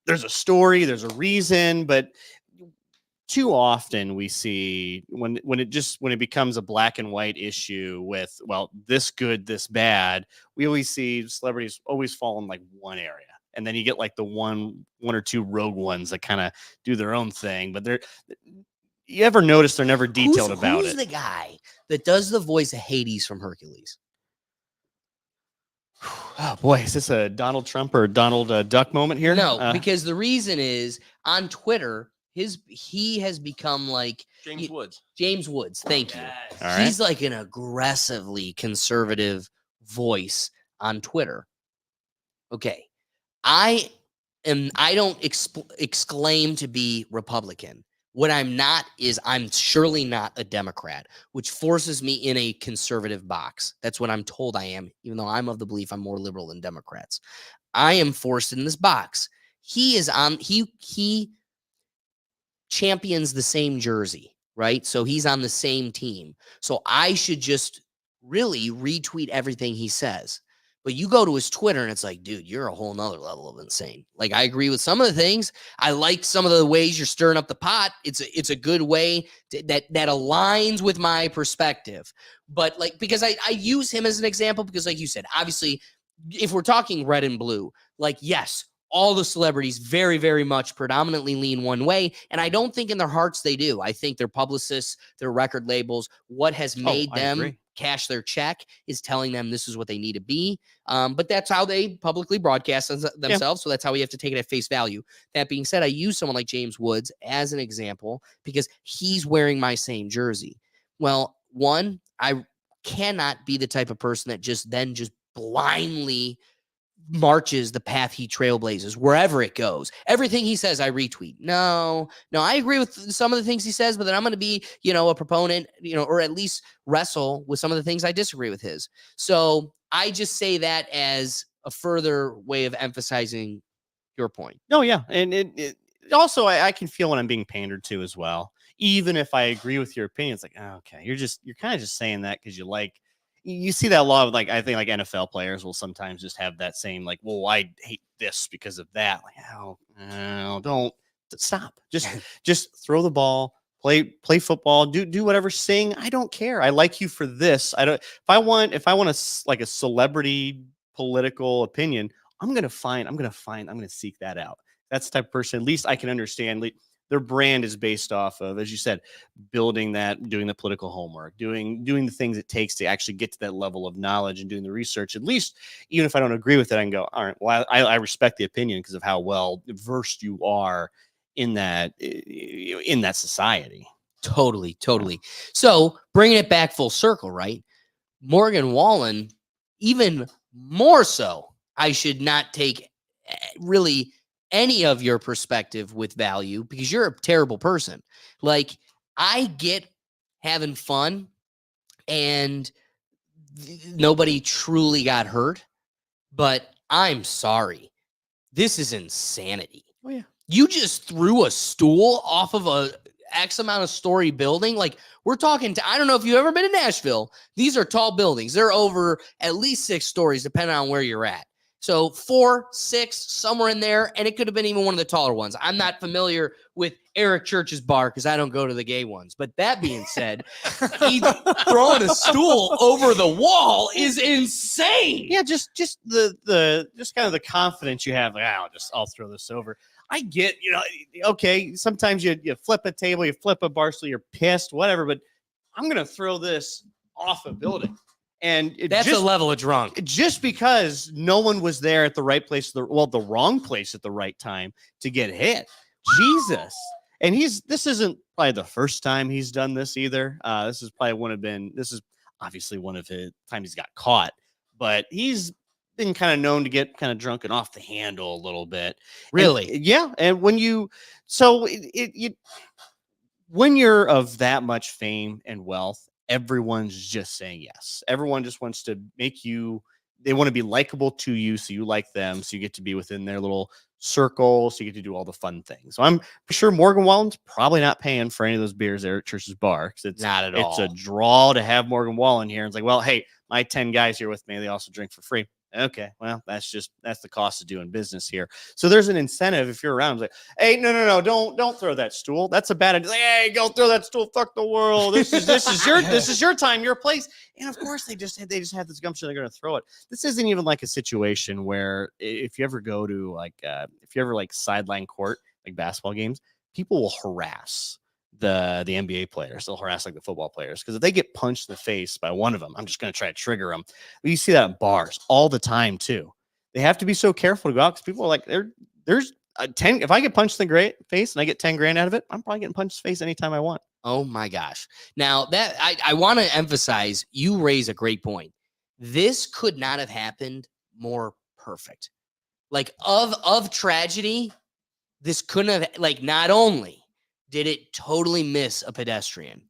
B: a story, there's a reason, but too often we see when it becomes a black and white issue with, well, this good, this bad, we always see celebrities always fall in like one area. And then you get like the one or two rogue ones that kind of do their own thing. But you ever notice they're never detailed about it?
A: Who's the guy that does the voice of Hades from Hercules?
B: Oh boy, is this a Donald Trump or Donald Duck moment here?
A: No, because the reason is on Twitter, he has become like
E: James Woods.
A: James Woods, thank you.
B: All right.
A: He's like an aggressively conservative voice on Twitter. Okay. I don't exclaim to be Republican. What I'm not is I'm surely not a Democrat, which forces me in a conservative box. That's what I'm told I am, even though I'm of the belief I'm more liberal than Democrats. I am forced in this box. He champions the same jersey, right? So he's on the same team. So I should just really retweet everything he says. But you go to his Twitter and it's like, dude, you're a whole nother level of insane. Like, I agree with some of the things. I like some of the ways you're stirring up the pot. It's a good way that aligns with my perspective. But like, because I use him as an example because, like you said, obviously, if we're talking red and blue, like, yes, all the celebrities very, very much predominantly lean one way. And I don't think in their hearts they do. I think their publicists, their record labels, what has made them cash their check is telling them this is what they need to be. But that's how they publicly broadcast themselves. So that's how we have to take it at face value. That being said, I use someone like James Woods as an example because he's wearing my same jersey. Well, one, I cannot be the type of person that just blindly marches the path he trailblazes wherever it goes. Everything he says, I retweet. No, I agree with some of the things he says, but then I'm going to be, a proponent, or at least wrestle with some of the things I disagree with his. So I just say that as a further way of emphasizing your point.
B: No, yeah. And it also, I can feel when I'm being pandered to as well. Even if I agree with your opinion, it's like, oh, okay, you're kind of just saying that because you see that a lot of I think NFL players will sometimes just have that same well, I hate this because of that. Don't stop. Just throw the ball, play football, do whatever, sing. I don't care. I like you for this. If I want a celebrity political opinion, I'm going to seek that out. That's the type of person, at least I can understand. Their brand is based off of, as you said, building that, doing the political homework, doing the things it takes to actually get to that level of knowledge and doing the research. At least, even if I don't agree with it, I can go, all right, well, I respect the opinion because of how well versed you are in that society.
A: Totally. So bringing it back full circle, right? Morgan Wallen, even more so, I should not take really any of your perspective with value because you're a terrible person. I get having fun and nobody truly got hurt, but I'm sorry. This is insanity.
B: Oh, yeah.
A: You just threw a stool off of a X amount of story building. We're talking I don't know if you've ever been to Nashville. These are tall buildings. They're over at least 6 stories, depending on where you're at. So 4, 6, somewhere in there. And it could have been even one of the taller ones. I'm not familiar with Eric Church's bar because I don't go to the gay ones. But that being said, he's throwing a stool over the wall is insane.
B: Yeah, just the kind of the confidence you have. I'll throw this over. I get, okay, sometimes you flip a table, you flip a bar, so you're pissed, whatever, but I'm going to throw this off a building. And
A: that's a level of drunk.
B: Just because no one was there at the right place, the wrong place at the right time to get hit. Jesus. And this isn't probably the first time he's done this either. This is obviously one of his times he's got caught, but he's been kind of known to get kind of drunk and off the handle a little bit.
A: Really?
B: And when when you're of that much fame and wealth, everyone's just saying yes. Everyone just wants to they want to be likable to you, so you like them, so you get to be within their little circle, so you get to do all the fun things. So I'm sure Morgan Wallen's probably not paying for any of those beers there at Church's bar because it's
A: not at all.
B: It's a draw to have Morgan Wallen here. It's like, well, hey, my 10 guys here with me, they also drink for free. Okay, well, that's the cost of doing business here. So there's an incentive if you're around. It's like, hey, no, don't throw that stool. That's a bad idea. Like, hey, go throw that stool. Fuck the world. This is your time, your place. And of course, they just have this gumption. They're going to throw it. This isn't even like a situation where if you ever go to sideline court, like basketball games, people will harass the NBA players. They'll harass the football players because if they get punched in the face by one of them, I'm just going to try to trigger them. But you see that in bars all the time too. They have to be so careful to go out because people are like, there's a 10. If I get punched in the face and I get 10 grand out of it, I'm probably getting punched in the face anytime I want.
A: Oh my gosh. Now that I want to emphasize, you raise a great point. This could not have happened more perfect. Of tragedy, this couldn't have not only did it totally miss a pedestrian,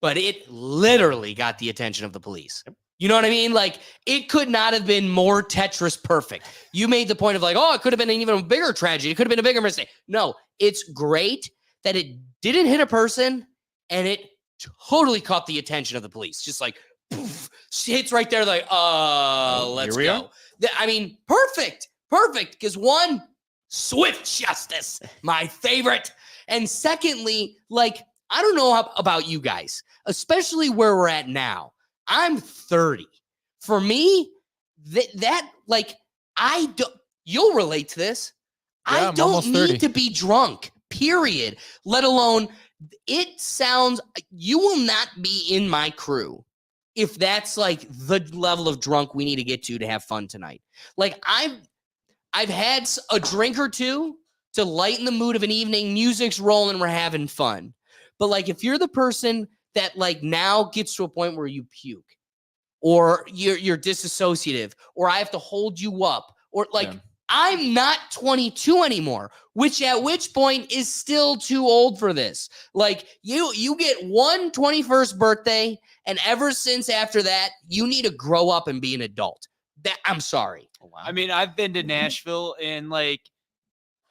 A: but it literally got the attention of the police. You know what I mean? It could not have been more Tetris perfect. You made the point of it could have been an even bigger tragedy. It could have been a bigger mistake. No, it's great that it didn't hit a person and it totally caught the attention of the police. Just poof, hits right there. Let's go. Perfect. Because one, swift justice, my favorite. And secondly, I don't know about you guys, especially where we're at now. I'm 30. For me, you'll relate to this.
C: Yeah,
A: I don't need to be drunk, period. Let alone, it sounds, you will not be in my crew if that's like the level of drunk we need to get to have fun tonight. Like I've had a drink or two to lighten the mood of an evening. Music's rolling, we're having fun. But like if you're the person that like now gets to a point where you puke, or you're disassociative, or I have to hold you up, or like I'm not 22 anymore, at which point is still too old for this. Like you get one 21st birthday, and ever since after that, you need to grow up and be an adult. I'm sorry.
B: Oh, wow.
D: I mean, I've been to Nashville and like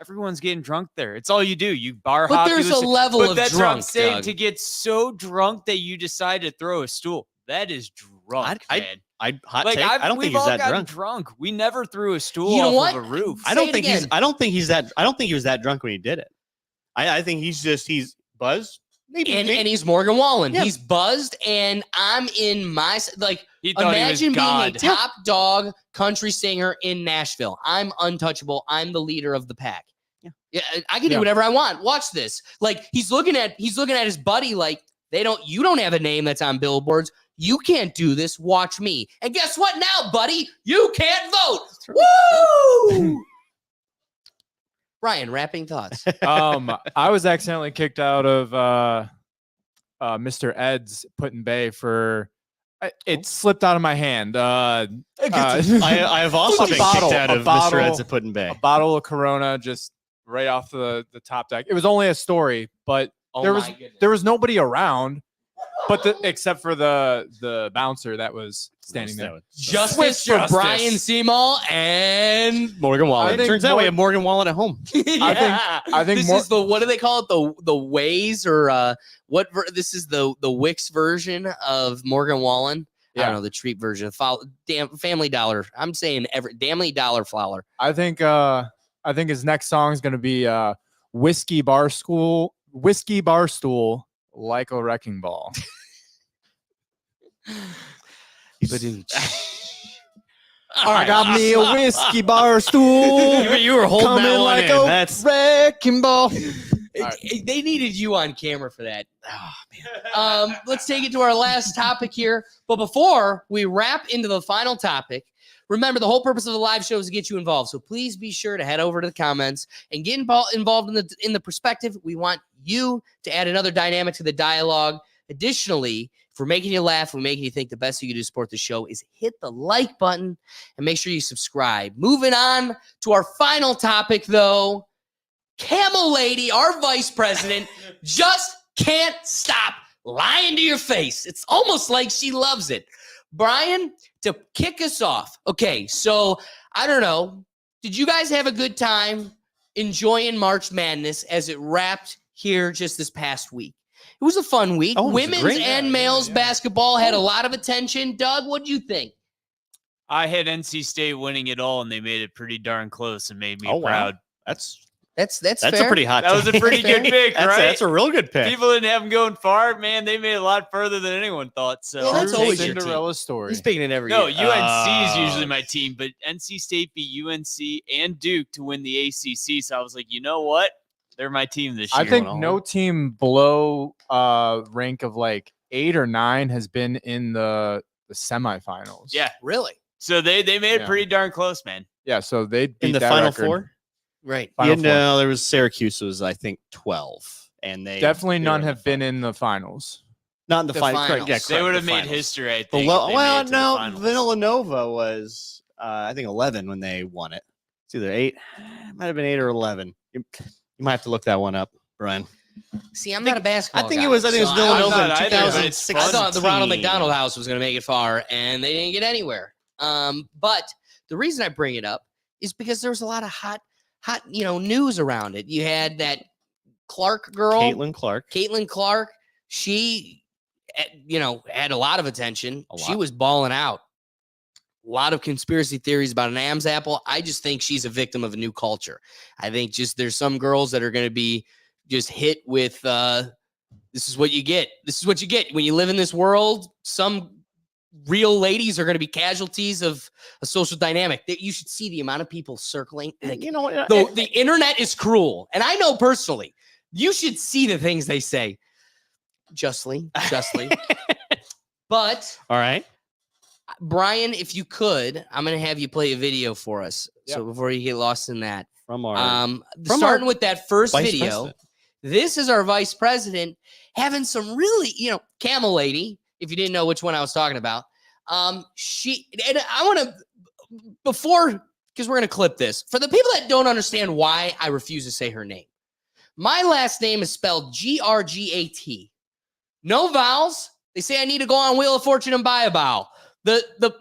D: everyone's getting drunk there. It's all you do. You bar hop.
A: But there's a level of
D: that's
A: drunk,
D: what I'm saying.
A: Doug.
D: To get so drunk that you decide to throw a stool. That is drunk, man.
B: I
D: Like
B: take. I don't think
D: we've
B: he's
D: all
B: that
D: gotten
B: drunk.
D: We never threw a stool
A: You know
D: off
A: what?
D: of a roof.
B: I don't
A: Say it
B: think he's.
A: again.
B: I don't think he's that. I don't think he was that drunk when he did it. I think he's buzzed. Maybe.
A: And he's Morgan Wallen.
B: Yeah.
A: He's buzzed, and I'm in my like.
D: He thought
A: Imagine
D: he was
A: being a
D: God.
A: top dog country singer in Nashville. I'm untouchable. I'm the leader of the pack. Yeah, I can do whatever I want. Watch this. Like he's looking at his buddy like you don't have a name that's on billboards. You can't do this. Watch me. And guess what now, buddy? You can't vote. Woo! Brian, wrapping thoughts.
C: I was accidentally kicked out of Mr. Ed's Put in Bay for it slipped out of my hand.
B: I have also been kicked out of Mr. Ed's at Put in Bay.
C: A bottle of Corona just right off the top deck. It was only a story, but there was nobody around, but except for the bouncer that was standing there.
A: Justice for Brian Seymour and
B: Morgan Wallen. Turns out we have Morgan Wallen at home.
A: yeah.
C: I think
A: this is the what do they call it? The Waze or this is the Wix version of Morgan Wallen. I don't know the treat version. Family Dollar. I'm saying Family Dollar flour.
C: I think his next song is going to be Whiskey Bar Stool like a wrecking ball. I got me a whiskey bar stool.
B: You were holding
C: coming
B: that one
C: like
B: in.
C: a
B: That's
C: wrecking ball.
A: They needed you on camera for that. Oh, man. Let's take it to our last topic here. But before we wrap into the final topic, remember the whole purpose of the live show is to get you involved. So please be sure to head over to the comments and get involved in the perspective. We want you to add another dynamic to the dialogue. Additionally, if we're making you laugh, we're making you think, the best thing you can do to support the show is hit the like button and make sure you subscribe. Moving on to our final topic, though. Camel Lady, our vice president, just can't stop lying to your face. It's almost like she loves it. Brian, to kick us off. Okay, so I don't know. Did you guys have a good time enjoying March Madness as it wrapped here just this past week? It was a fun week.
B: Oh, it was
A: Women's
B: great.
A: and males basketball had a lot of attention. Doug, what do you think?
D: I had NC State winning it all, and they made it pretty darn close and made me
B: Oh, wow.
D: proud.
A: That's
B: a
A: fair.
B: pretty hot.
D: That was a
B: take.
D: pretty good pick, right?
B: That's a real good pick.
D: People didn't have them going far. Man, they made it a lot further than anyone thought. So
A: Well, that's
C: True
A: always your team.
C: Cinderella story.
A: He's picking it every
D: no,
A: year.
D: UNC is usually my team, but NC State beat UNC and Duke to win the ACC. So I was like, you know what? They're my team this year.
C: I think no team below rank of like 8 or 9 has been in the semifinals.
D: Yeah.
A: Really?
D: So they made it
C: Yeah.
D: pretty darn close, man.
C: Yeah, so they beat
B: in the
C: that
B: Final
C: record.
B: Four.
A: Right.
C: Final
B: Yeah,
C: Four.
B: no, there was Syracuse was I think 12, and they
C: Definitely
B: they
C: none
B: were
C: have been in the finals.
B: not in the,
A: The
B: final. Correct, yeah,
A: finals.
D: They
B: correct,
D: would
B: the
D: have made
B: finals.
D: history, I think.
B: Below,
D: if they
B: well,
D: made it to the
B: no,
D: finals.
B: Villanova was I think 11 when they won it. It's either 8, it might have been 8 or 11. You might have to look that one up, Brian.
A: See, I'm not a basketball
B: I think
A: guy,
B: it was
A: so
B: Villanova
D: not
B: in
D: either, but it's
B: 2016.
A: I thought the Ronald McDonald House was going to make it far, and they didn't get anywhere. But the reason I bring it up is because there was a lot of hot, news around it. You had that Clark girl,
B: Caitlin Clark.
A: She, had a lot of attention.
B: A
A: She
B: lot.
A: was balling out. A lot of conspiracy theories about an Am's apple. I just think she's a victim of a new culture. I think just there's some girls that are going to be just hit with this is what you get. This is what you get when you live in this world. Some real ladies are going to be casualties of a social dynamic. That you should see the amount of people circling. Like,
B: You know what?
A: the internet is cruel, and I know personally. You should see the things they say. Justly. But
B: All right.
A: Brian, if you could, I'm going to have you play a video for us.
C: Yep.
A: So before you get lost in that,
B: From our
A: starting with that first
B: vice
A: video,
B: president.
A: this is our vice president having some really, camel lady. If you didn't know which one I was talking about, she and I want to because we're going to clip this for the people that don't understand why I refuse to say her name. My last name is spelled Grgat. No vowels. They say I need to go on Wheel of Fortune and buy a vowel. The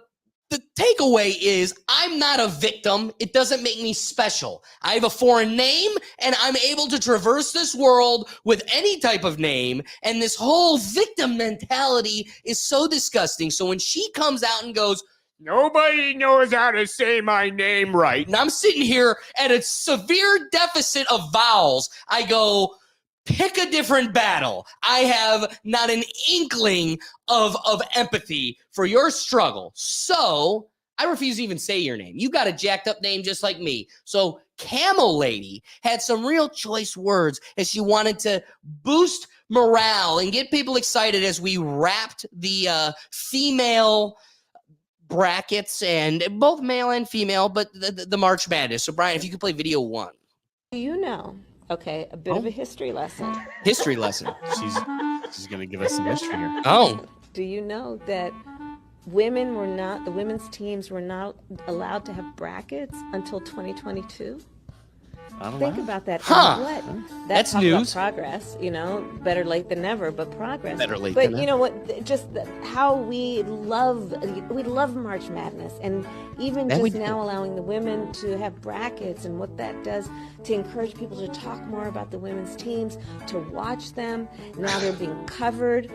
A: takeaway is I'm not a victim. It doesn't make me special. I have a foreign name and I'm able to traverse this world with any type of name. And this whole victim mentality is so disgusting. So when she comes out and goes, nobody knows how to say my name right, and I'm sitting here at a severe deficit of vowels, I go, pick a different battle. I have not an inkling of empathy for your struggle. So I refuse to even say your name. You got a jacked up name just like me. So Camel Lady had some real choice words as she wanted to boost morale and get people excited as we wrapped the female brackets, and both male and female, but the March Madness. So Brian, if you could play video 1.
F: Do you know? Okay, a bit of a history lesson.
A: History lesson.
B: She's going to give us some history here.
A: Oh.
F: Do you know that the women's teams were not allowed to have brackets until 2022?
B: I don't
F: Think
B: know.
F: about that.
A: Huh.
F: And
A: That's
F: talk about
A: news.
F: progress, better late than never, but progress.
B: Better late
F: but
B: than
F: you know what? Just how we love March Madness, and even
B: That we
F: just
B: do.
F: now allowing the women to have brackets and what that does to encourage people to talk more about the women's teams, to watch them. Now they're being covered.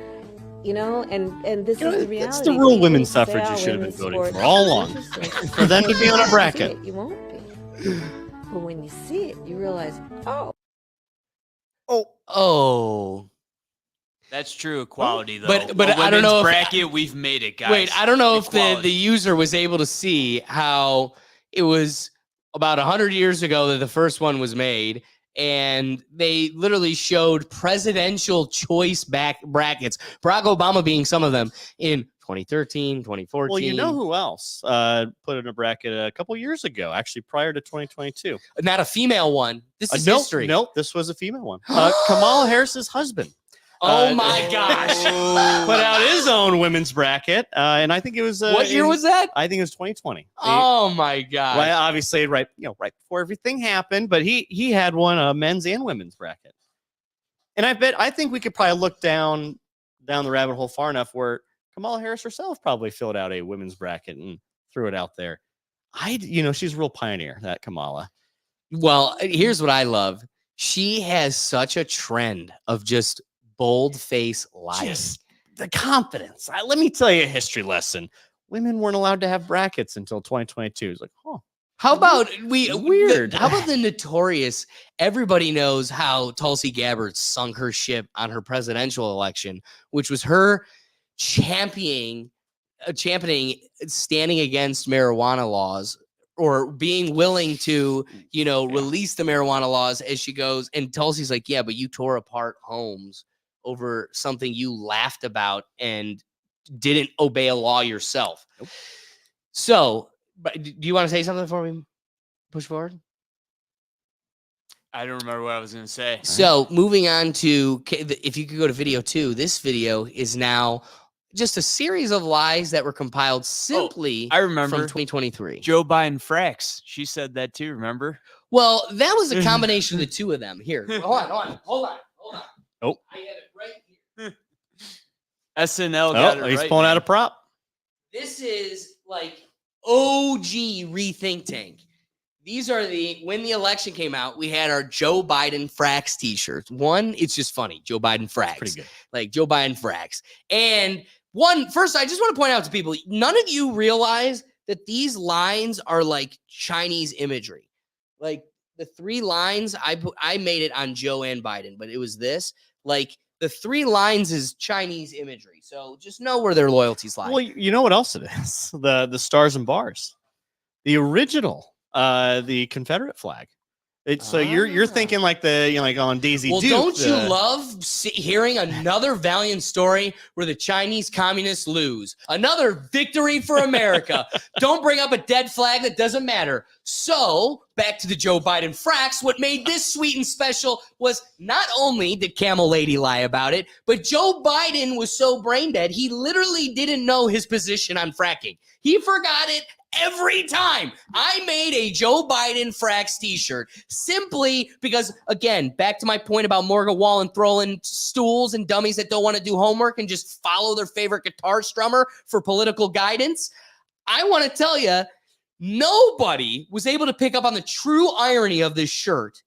F: And this is the reality.
B: That's the real
F: People
B: women's
F: say,
B: suffrage you
F: "Oh,
B: should have been
F: women's
B: voting
F: sport
B: for all
F: is
B: along."
F: interesting."
B: For them to be on a
F: When you see
B: bracket.
F: it, you won't be. But when you see it, you realize, oh.
A: Oh.
D: That's true equality, though.
A: But
D: A
A: I don't know
D: women's
A: if-
D: bracket, we've made it, guys.
A: Wait, I don't know if the
D: Equality.
A: user was able to see how it was about 100 years ago that the first one was made, and they literally showed presidential choice brackets, Barack Obama being some of them, in 2013, 2014.
B: Well, you know who else put in a bracket a couple years ago, actually prior to 2022?
A: Not a female one. This is history.
B: Nope, this was a female one. Kamala Harris's husband.
A: Oh my gosh.
B: Put out his own women's bracket, and I think it was
A: What year was that?
B: I think it was 2020.
A: Oh my gosh.
B: Well, obviously, right before everything happened, but he had one, a men's and women's bracket, and I think we could probably look down the rabbit hole far enough where Kamala Harris herself probably filled out a women's bracket and threw it out there. She's a real pioneer, that Kamala.
A: Well, here's what I love. She has such a trend of just bold-faced lies.
B: Just the confidence. Let me tell you a history lesson. Women weren't allowed to have brackets until 2022. It's like,
A: How about
B: Weird.
A: How about the notorious? Everybody knows how Tulsi Gabbard sunk her ship on her presidential election, which was her championing standing against marijuana laws, or being willing to, release the marijuana laws as she goes. And Tulsi's like, yeah, but you tore apart homes over something you laughed about and didn't obey a law yourself.
B: Nope.
A: So, but do you want to say something before we push forward?
D: I don't remember what I was going to say.
A: So moving on to, if you could go to video 2, this video is now just a series of lies that were compiled simply
D: I remember.
A: from 2023.
D: Joe Biden frax. She said that too, remember?
A: Well, that was a combination of the two of them. Here, hold on.
B: Oh.
A: I have it right here.
D: SNL got it
B: he's
D: right,
B: pulling out
D: man.
B: a prop.
A: This is like OG Rethink Tank. These are when the election came out, we had our Joe Biden frax t-shirts. One, it's just funny. Joe Biden frax.
B: Pretty good.
A: Like Joe Biden frax. And first, I just want to point out to people, none of you realize that these lines are like Chinese imagery. Like the 3 lines, I made it on Joe and Biden, but it was this. Like the 3 lines is Chinese imagery. So just know where their loyalties lie.
B: Well, you know what else it is? The stars and bars. The original, the Confederate flag. So you're thinking like like on Daisy
A: Well,
B: Duke.
A: don't you love hearing another valiant story where the Chinese communists lose? Another victory for America. Don't bring up a dead flag that doesn't matter. So, back to the Joe Biden fracks. What made this sweet and special was not only did Camel Lady lie about it, but Joe Biden was so brain dead, he literally didn't know his position on fracking. He forgot it every time. I made a Joe Biden fracks t-shirt simply because, again, back to my point about Morgan Wallen throwing stools and dummies that don't want to do homework and just follow their favorite guitar strummer for political guidance. I want to tell you, nobody was able to pick up on the true irony of this shirt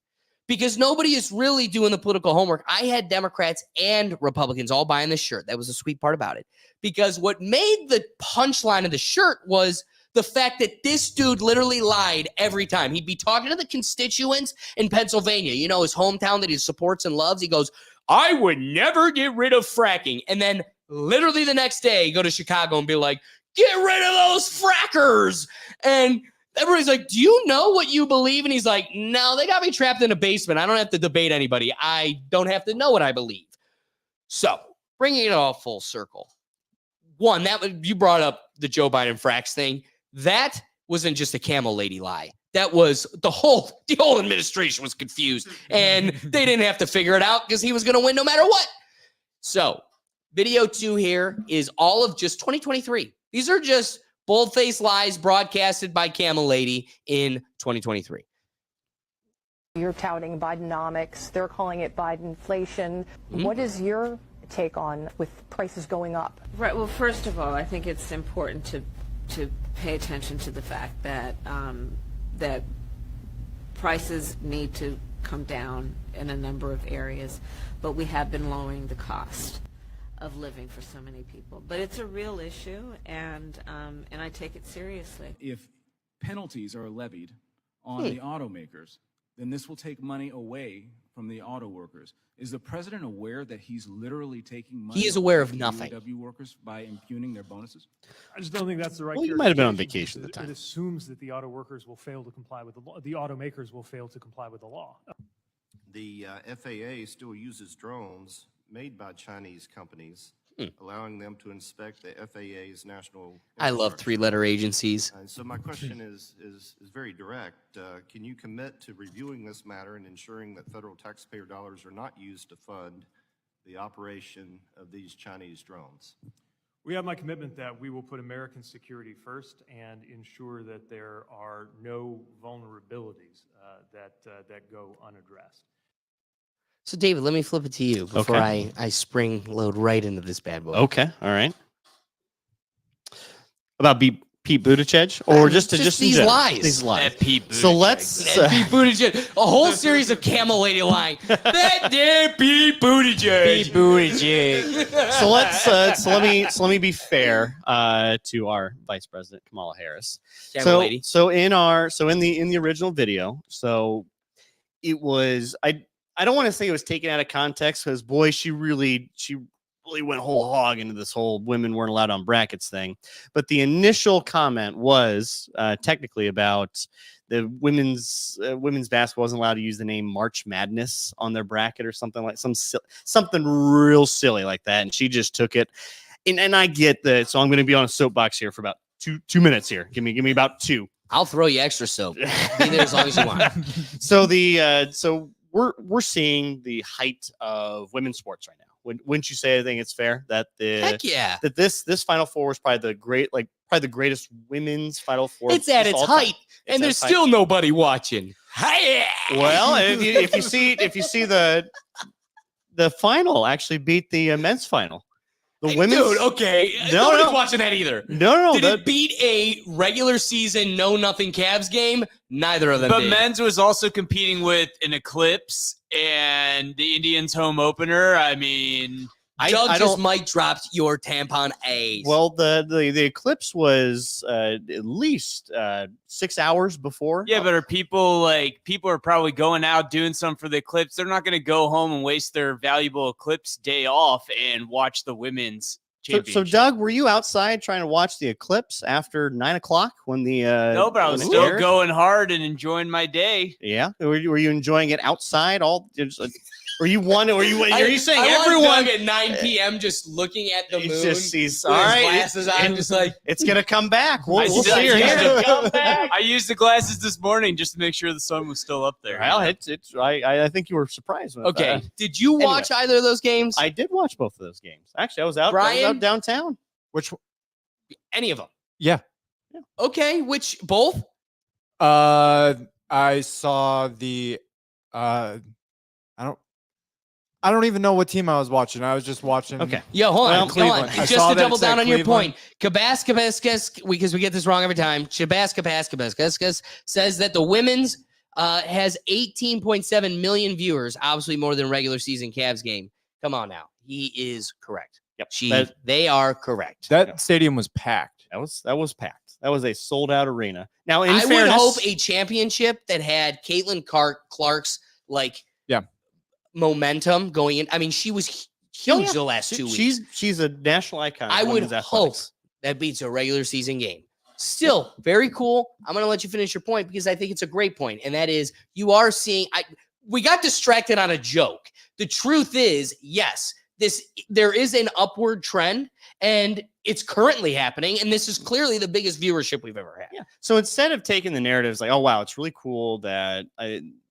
A: because nobody is really doing the political homework. I had Democrats and Republicans all buying this shirt. That was the sweet part about it. Because what made the punchline of the shirt was the fact that this dude literally lied every time. He'd be talking to the constituents in Pennsylvania, you know, his hometown that he supports and loves. He goes, I would never get rid of fracking. And then literally the next day, go to Chicago and be like, get rid of those frackers. And everybody's like, do you know what you believe? And he's like, no, they got me trapped in a basement. I don't have to debate anybody. I don't have to know what I believe. So bringing it all full circle. One, you brought up the Joe Biden fracks thing. That wasn't just a Camel Lady lie. That was the whole administration was confused and they didn't have to figure it out because he was going to win no matter what. So video 2 here is all of just 2023. These are just bold-faced lies broadcasted by Camel Lady in 2023.
G: You're touting Bidenomics. They're calling it Bidenflation. What is your take on with prices going up?
F: Right. Well, first of all, I think it's important to pay attention to the fact that that prices need to come down in a number of areas, but we have been lowering the cost of living for so many people. But it's a real issue, and I take it seriously.
H: If penalties are levied on the automakers, then this will take money away from the auto workers. Is the president aware that he's literally taking money?
A: He is aware of
H: from
A: nothing.
H: UAW workers by impugning their bonuses?
I: I just don't think that's the right.
B: Well, you might have been on
I: characterization
B: vacation at the
I: because
B: time.
I: It assumes that the auto workers will fail to comply with the law. The automakers will fail to comply with the law.
J: The FAA still uses drones made by Chinese companies, allowing them to inspect the FAA's national.
A: I love
J: infrastructure.
A: three-letter agencies.
J: And so my question is very direct. Can you commit to reviewing this matter and ensuring that federal taxpayer dollars are not used to fund the operation of these Chinese drones?
I: We have my commitment that we will put American security first and ensure that there are no vulnerabilities that go unaddressed.
A: So, David, let me flip it to you before
B: Okay.
A: I spring load right into this bad boy.
B: Okay, all right. About Pete Buttigieg, or just in
A: these
B: general?
A: lies.
B: These lies.
D: That Pete
B: So
D: Buttigieg.
B: let's.
A: And Pete Buttigieg, a whole series of Camel Lady lying. That damn Pete Buttigieg.
D: Pete Buttigieg.
B: So let me be fair to our Vice President Kamala Harris.
A: Camel Lady.
B: So in the original video, so it was I don't want to say it was taken out of context because boy, she really went whole hog into this whole women weren't allowed on brackets thing. But the initial comment was technically about the women's basketball wasn't allowed to use the name March Madness on their bracket or something like something real silly like that. And she just took it. And I get that. So I'm going to be on a soapbox here for about two minutes here. Give me about 2.
A: I'll throw you extra soap. Be there as long as you want.
B: So we're seeing the height of women's sports right now. Wouldn't you say I think it's fair that
A: Heck yeah.
B: that this Final Four was probably the greatest women's Final Four?
A: It's at
B: just
A: its
B: all time.
A: height,
B: It's
A: and
B: at
A: there's
B: its height.
A: still nobody watching. Hi.
B: Well, if you see the final actually beat the men's final. The women's
A: Dude, okay.
B: No,
A: Nobody's
B: no.
A: watching that either.
B: No.
A: Did it beat a regular season no-nothing Cavs game? Neither of them
D: But
A: did.
D: men's was also competing with an Eclipse and the Indians home opener. I mean,
A: Doug
B: I
A: just
B: don't.
A: might drop your tampon ace.
B: Well, the eclipse was at least 6 hours before.
D: yeah, but are people are probably going out doing something for the Eclipse. They're not going to go home and waste their valuable Eclipse day off and watch the women's
B: So,
D: championship.
B: Doug, were you outside trying to watch the eclipse after 9 o'clock when the?
D: No, but I was
B: when it
D: still
B: aired?
D: going hard and enjoying my day.
B: Yeah, were you enjoying it outside? Were you one? Are you saying
A: I want
B: everyone?
A: Doug at 9 p.m. just looking at the moon.
B: He's
A: with
B: all
A: his
B: right.
A: glasses on, just like
B: It's gonna come back. We'll
D: I
B: see
D: still
B: her
D: used
B: here.
D: to I used the glasses this morning just to make sure the sun was still up there.
B: Well, I think you were surprised. With
A: okay.
B: that.
A: Did you watch either of those games?
B: I did watch both of those games. Actually, I was out
A: Brian?
B: downtown.
C: Which one?
A: Any of them?
C: Yeah.
A: Okay. Which both?
C: I saw the I don't even know what team I was watching. I was just watching.
B: Okay.
A: Yo, hold on,
B: Well,
A: hold on.
C: Cleveland. I
A: Just
C: saw
A: to
C: that
A: double
C: it said
A: down on your
C: Cleveland.
A: point, Kabas, because we get this wrong every time. Kabas says that the women's has 18.7 million viewers, obviously more than regular season Cavs game. Come on now, he is correct.
B: Yep.
A: They are correct.
C: That stadium was packed.
B: That was packed. That was a sold out arena. Now, in
A: I
B: fairness,
A: would hope a championship that had Caitlin Clark's momentum going in. I mean, she was huge the last 2 weeks.
B: She's a national icon.
A: I
B: of
A: would
B: women's
A: hope
B: athletics.
A: that beats a regular season game. Still very cool. I'm going to let you finish your point because I think it's a great point, and that is you are seeing. We got distracted on a joke. The truth is, yes, there is an upward trend, and it's currently happening, and this is clearly the biggest viewership we've ever had.
B: Yeah. So instead of taking the narratives like, oh wow, it's really cool that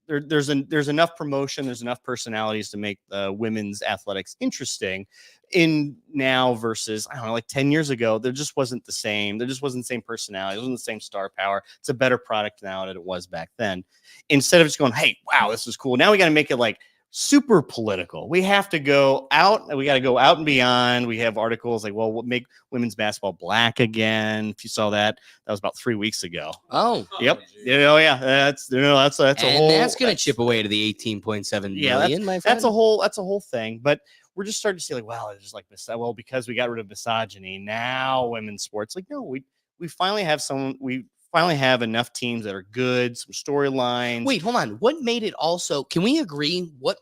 B: there's enough promotion, there's enough personalities to make women's athletics interesting in now versus, I don't know, like 10 years ago, there just wasn't the same. There just wasn't the same personality. It wasn't the same star power. It's a better product now than it was back then. Instead of just going, hey, wow, this is cool. Now we got to make it like super political. We have to go out. We got to go out and beyond. We have articles like, well, what make women's basketball black again? If you saw that, that was about 3 weeks ago.
A: Oh,
B: Yep. Oh yeah. That's a whole.
A: That's going to chip away to the 18.7 million. My friend.
B: That's a whole thing. But we're just starting to see like, well, it's just like this. Well, because we got rid of misogyny, now women's sports. Like, no, we finally have someone. We finally have enough teams that are good, some storylines.
A: Wait, hold on. What made it also? Can we agree? What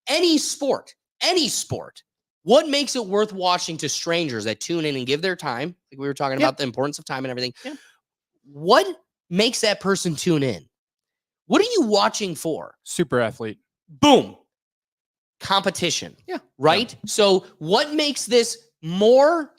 A: any sport, what makes it worth watching to strangers that tune in and give their time? Like we were talking about the importance of time and everything.
B: Yeah.
A: What makes that person tune in? What are you watching for?
C: Super athlete.
A: Boom. Competition.
B: Yeah.
A: Right? Yeah. So what makes this more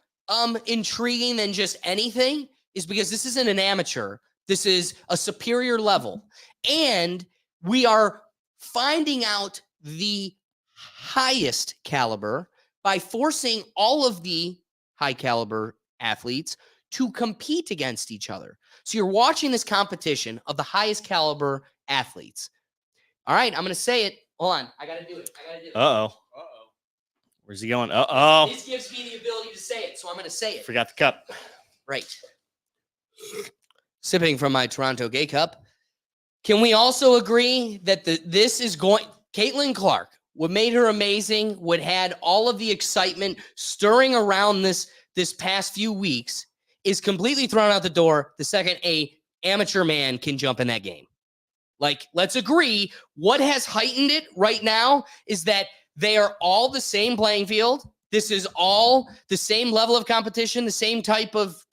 A: intriguing than just anything is because this isn't an amateur. This is a superior level. And we are finding out the highest caliber by forcing all of the high caliber athletes to compete against each other. So you're watching this competition of the highest caliber athletes. All right, I'm going to say it. Hold on. I got to do it.
B: Uh-oh. Where's he going? Uh-oh.
A: This gives me the ability to say it, so I'm going to say it.
B: Forgot the cup.
A: Right. Sipping from my Toronto Gay Cup. Can we also agree that this is going... Caitlin Clark, what made her amazing, what had all of the excitement stirring around this past few weeks is completely thrown out the door the second a amateur man can jump in that game. Like, let's agree, what has heightened it right now is that they are all the same playing field. This is all the same level of competition, the same type of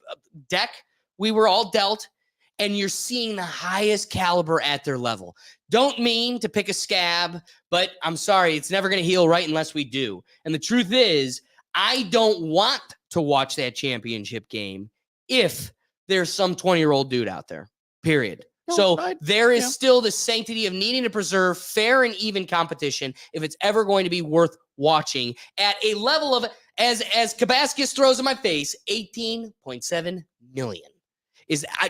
A: deck we were all dealt, and you're seeing the highest caliber at their level. Don't mean to pick a scab, but I'm sorry, it's never going to heal right unless we do. And the truth is, I don't want to watch that championship game if there's some 20-year-old dude out there, period. There is still the sanctity of needing to preserve fair and even competition if it's ever going to be worth watching at a level of, as Kabaskus throws in my face, 18.7 million.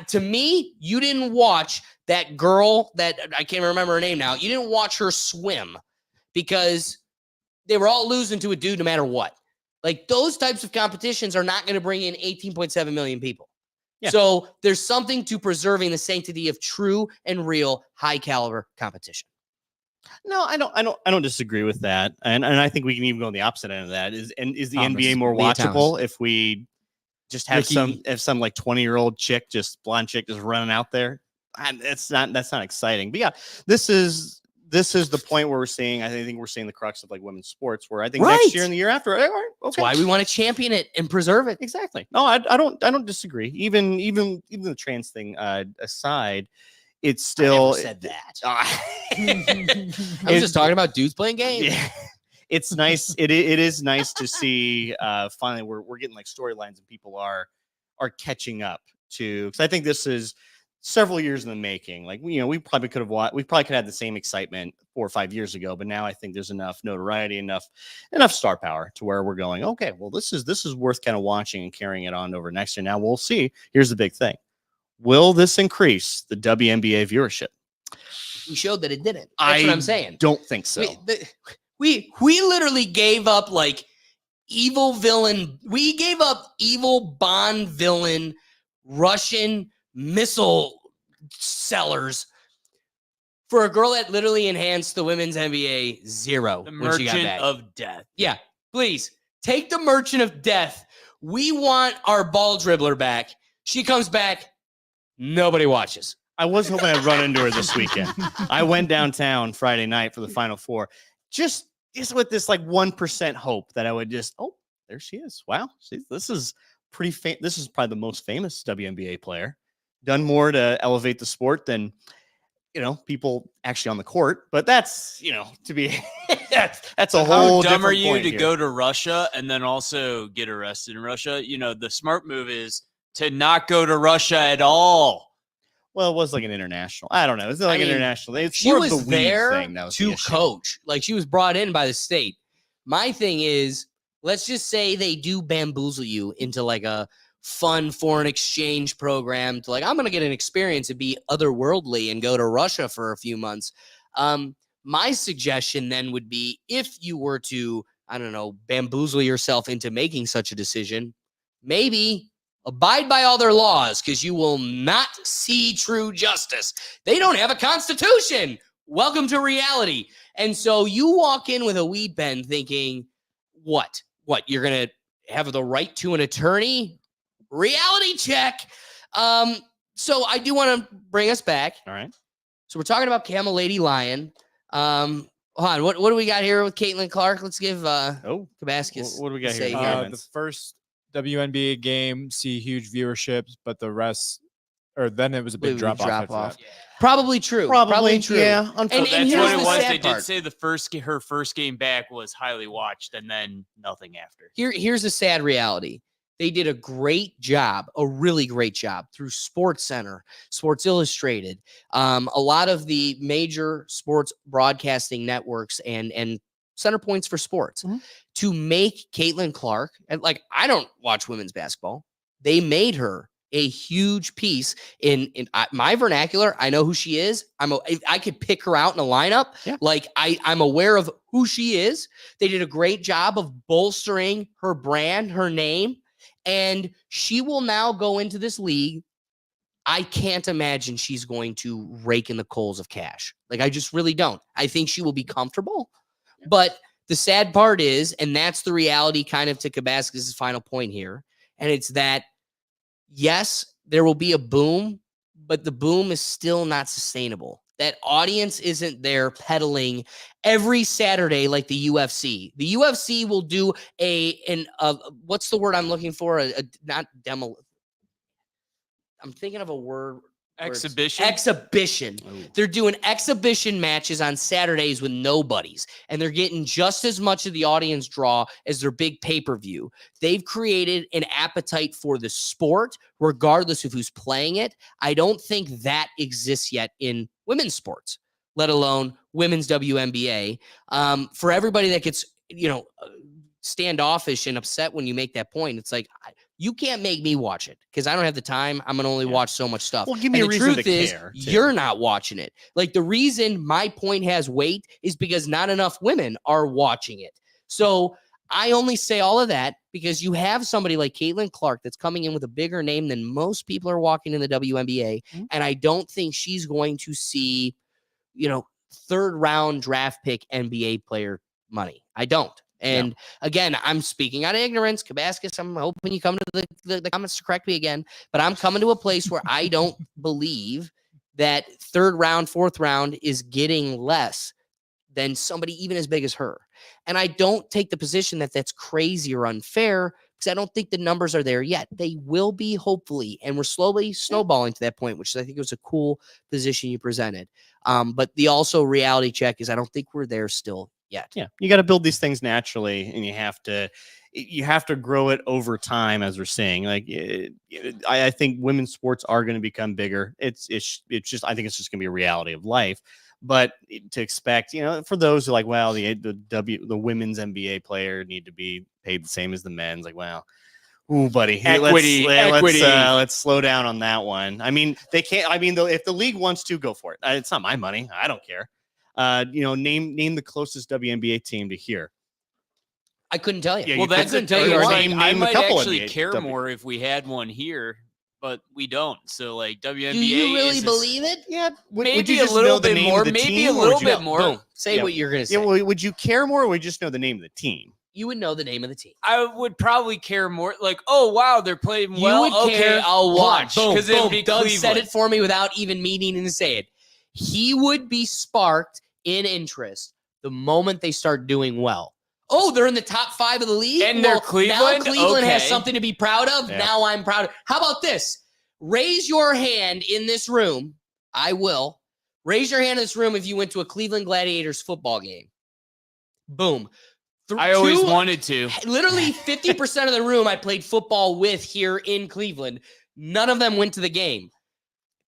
A: To me, you didn't watch that girl that I can't remember her name now. You didn't watch her swim because they were all losing to a dude no matter what. Like those types of competitions are not going to bring in 18.7 million people. Yeah. So there's something to preserving the sanctity of true and real high caliber competition.
B: No, I don't disagree with that. And I think we can even go on the opposite end of that. Is the NBA more watchable if we just have some like 20-year-old blonde chick just running out there? That's not exciting. But yeah, this is this is the point where I think we're seeing the crux of like women's sports, where I think
A: Right.
B: next year and the year after, all right,
A: That's
B: okay.
A: why we want to champion it and preserve it.
B: Exactly. No, I don't disagree. Even the trans thing aside, it's still
A: I never said that. I was just talking about dudes playing games.
B: Yeah. It's nice. It is nice to see finally we're getting like storylines and people are catching up to, because I think this is several years in the making. Like, we probably could have had the same excitement 4 or 5 years ago, but now I think there's enough notoriety, enough star power to where we're going, okay, well, this is worth kind of watching and carrying it on over next year. Now we'll see. Here's the big thing. Will this increase the WNBA viewership?
A: We showed that it didn't. That's what I'm saying.
B: Don't think so.
A: We literally gave up like evil villain. We gave up evil Bond villain, Russian missile sellers for a girl that literally enhanced the women's NBA zero.
D: The
A: when she got
D: Merchant
A: back.
D: of Death.
A: Yeah, please take the Merchant of Death. We want our ball dribbler back. She comes back. Nobody watches.
B: I was hoping I'd run into her this weekend. I went downtown Friday night for the Final Four, just with this like 1% hope that I would there she is. Wow, this is pretty. This is probably the most famous WNBA player. Done more to elevate the sport than people actually on the court. But that's to be that's a whole.
D: How dumb are
B: different
D: you
B: point
D: to
B: here.
D: go to Russia and then also get arrested in Russia? The smart move is to not go to Russia at all.
B: Well, it was like an international. I don't know. It's like an international. It's
A: She
B: more
A: was
B: of the weed
A: there
B: thing. That was the
A: to
B: issue.
A: coach. Like, she was brought in by the state. My thing is, let's just say they do bamboozle you into like a fun foreign exchange program to like, I'm going to get an experience and be otherworldly and go to Russia for a few months. My suggestion then would be, if you were to, I don't know, bamboozle yourself into making such a decision, maybe abide by all their laws, because you will not see true justice. They don't have a constitution. Welcome to reality. And so you walk in with a weed pen thinking, what? You're going to have the right to an attorney? Reality check. So I do want to bring us back.
B: All right.
A: So we're talking about Camel Lady Lion. Hold on. What do we got here with Caitlin Clark? Let's give Kabaskus.
B: What do we got
A: say
B: here?
C: The first WNBA game see huge viewerships, but the rest, or then it was a big drop off.
A: Probably true. Probably true.
B: Yeah.
A: And
D: That's
A: here's
D: what
A: the
D: it was.
A: sad
D: They
A: part.
D: did say her first game back was highly watched, and then nothing after.
A: Here's the sad reality. They did a great job, a really great job through Sports Center, Sports Illustrated, a lot of the major sports broadcasting networks and center points for sports to make Caitlin Clark. And like, I don't watch women's basketball. They made her a huge piece in my vernacular. I know who she is. I could pick her out in a lineup.
B: Yeah.
A: Like I'm aware of who she is. They did a great job of bolstering her brand, her name, and she will now go into this league. I can't imagine she's going to rake in the coals of cash. Like, I just really don't. I think she will be comfortable. But the sad part is, and that's the reality kind of to Kabaskus' final point here, and it's that, yes, there will be a boom, but the boom is still not sustainable. That audience isn't there peddling every Saturday like the UFC. The UFC will do what's the word I'm looking for? Not demo. I'm thinking of a word.
D: Exhibition.
A: Exhibition.
B: Ooh.
A: They're doing exhibition matches on Saturdays with nobodies, and they're getting just as much of the audience draw as their big pay-per-view. They've created an appetite for the sport, regardless of who's playing it. I don't think that exists yet in women's sports, let alone women's WNBA. For everybody that gets, standoffish and upset when you make that point, it's like, you can't make me watch it because I don't have the time. I'm going to only watch so much stuff.
B: Well, give me
A: And
B: a
A: the
B: reason
A: truth
B: to
A: is,
B: care, too.
A: you're not watching it. Like, the reason my point has weight is because not enough women are watching it. So I only say all of that because you have somebody like Caitlin Clark that's coming in with a bigger name than most people are walking in the WNBA. And I don't think she's going to see, third round draft pick NBA player money. I don't. And again, I'm speaking out of ignorance. Kabaskus, I'm hoping you come to the comments to correct me again. But I'm coming to a place where I don't believe that third round, fourth round is getting less than somebody even as big as her. And I don't take the position that that's crazy or unfair because I don't think the numbers are there yet. They will be, hopefully, and we're slowly snowballing to that point, which I think was a cool position you presented. But the also reality check is I don't think we're there still yet.
B: Yeah, you got to build these things naturally, and you have to grow it over time, as we're saying. Like, I think women's sports are going to become bigger. It's just, I think it's just going to be a reality of life. But to expect, for those who are like, well, the women's NBA player need to be paid the same as the men's, like, well, ooh, buddy,
D: Equity.
B: Let's slow down on that one. I mean, they can't. I mean, if the league wants to, go for it. It's not my money. I don't care. Name the closest WNBA team to here.
A: I couldn't tell you.
B: Yeah,
D: Well, that's
A: couldn't tell you.
D: I
B: name a
D: might
B: couple
D: actually
B: NBA
D: care
B: W.
D: more if we had one here, but we don't. So, like, WNBA.
A: Do you really
D: is
A: believe it?
B: Yeah,
D: maybe a little bit more. Maybe a little bit more.
A: Boom. Say what you're going to say.
B: Yeah, well, would you care more, or would you just know the name of the team?
A: You would know the name of the team.
D: I would probably care more. Like, oh wow, they're playing
A: You
D: well.
A: would
D: Okay,
A: care.
D: I'll watch
A: Boom,
D: because it'll
A: boom.
D: be
A: Doug
D: Cleveland.
A: said it for me without even meaning to say it. He would be sparked in interest the moment they start doing well. Oh, they're in the top 5 of the league?
D: And they're
A: Now
D: Cleveland?
A: Cleveland has
D: Okay.
A: something to be proud of.
B: Yeah.
A: Now I'm proud. How about this? Raise your hand in this room. I will. Raise your hand in this room if you went to a Cleveland Gladiators football game. Boom.
D: I always wanted to.
A: Literally 50% of the room I played football with here in Cleveland. None of them went to the game.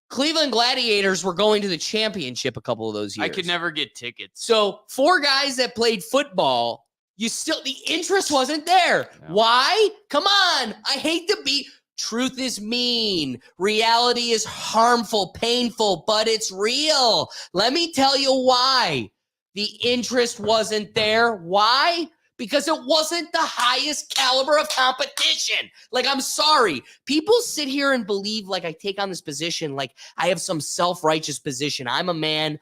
A: Cleveland Gladiators were going to the championship a couple of those years.
D: I could never get tickets.
A: So 4 guys that played football, the interest wasn't there.
B: No.
A: Why? Come on. I hate to be. Truth is mean. Reality is harmful, painful, but it's real. Let me tell you why. The interest wasn't there. Why? Because it wasn't the highest caliber of competition. Like, I'm sorry. People sit here and believe like I take on this position, like I have some self-righteous position. I'm a man.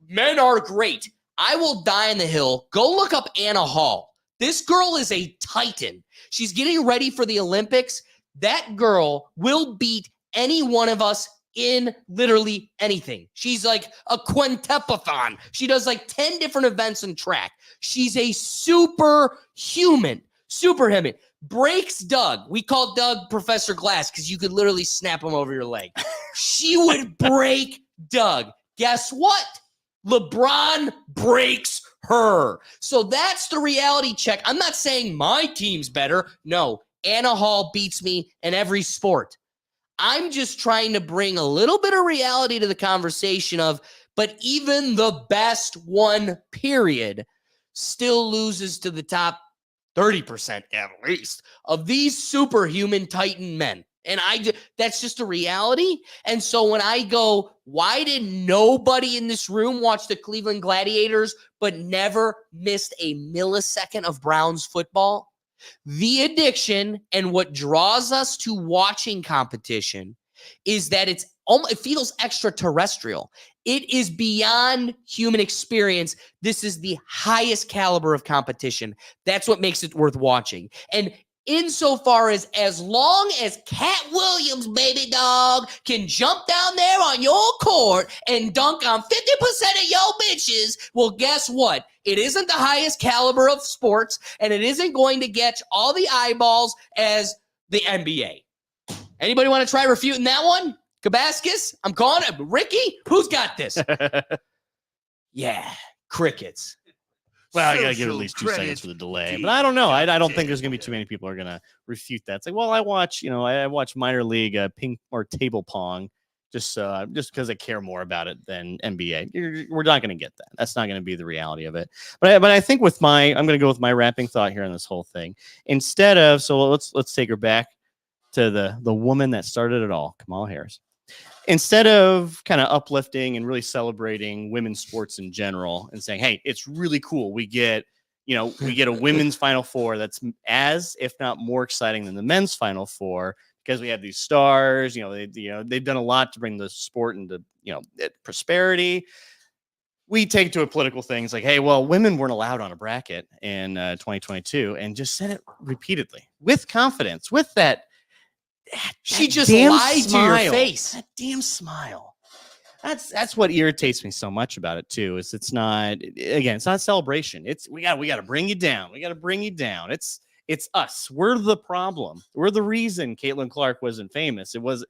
A: Men are great. I will die on the hill. Go look up Anna Hall. This girl is a titan. She's getting ready for the Olympics. That girl will beat any one of us in literally anything. She's like a quintuplathon. She does like 10 different events in track. She's a superhuman. Breaks Doug. We call Doug Professor Glass because you could literally snap him over your leg. She would break Doug. Guess what? LeBron breaks her. So that's the reality check. I'm not saying my team's better. No, Anna Hall beats me in every sport. I'm just trying to bring a little bit of reality to the conversation of, but even the best one, period, still loses to the top 30% at least of these superhuman Titan men. And that's just a reality. And so when I go, why did nobody in this room watch the Cleveland Gladiators but never missed a millisecond of Browns football? The addiction and what draws us to watching competition is that it feels extraterrestrial. It is beyond human experience. This is the highest caliber of competition. That's what makes it worth watching. And insofar as long as Cat Williams, baby dog, can jump down there on your court and dunk on 50% of your bitches, well, guess what? It isn't the highest caliber of sports, and it isn't going to get all the eyeballs as the NBA. Anybody want to try refuting that one? Kabaskus? I'm calling it. Ricky? Who's got this? Yeah, crickets.
B: Well, I got to give it at least 2 seconds for the delay, but I don't know. I don't think there's going to be too many people who are going to refute that. It's like, well, I watch minor league ping or table pong just because I care more about it than NBA. We're not going to get that. That's not going to be the reality of it. But I think I'm going to go with my wrapping thought here on this whole thing. Instead of, so let's take her back to the woman that started it all, Kamala Harris. Instead of kind of uplifting and really celebrating women's sports in general and saying, hey, it's really cool. We get a women's Final Four that's as, if not more exciting than the men's Final Four because we have these stars, they've done a lot to bring the sport into, prosperity. We take it to a political thing. It's like, hey, well, women weren't allowed on a bracket in 2022 and just said it repeatedly with confidence, with that.
A: She just lied to your face.
B: That damn smile. That's what irritates me so much about it too. Is it's not a celebration. It's we got to bring you down. We got to bring you down. It's us. We're the problem. We're the reason Caitlin Clark wasn't famous. It was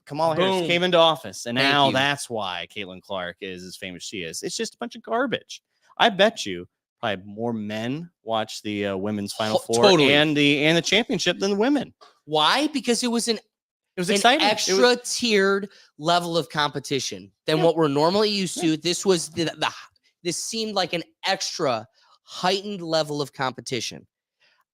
B: Kamala Harris
A: Boom.
B: came into office, and
A: Thank
B: now
A: you.
B: that's why Caitlin Clark is as famous as she is. It's just a bunch of garbage. I bet you probably more men watch the women's Final Four
A: Totally.
B: and the championship than the women.
A: Why? Because it was an
B: exciting.
A: extra tiered level of competition than what we're normally used to. This was this seemed like an extra heightened level of competition.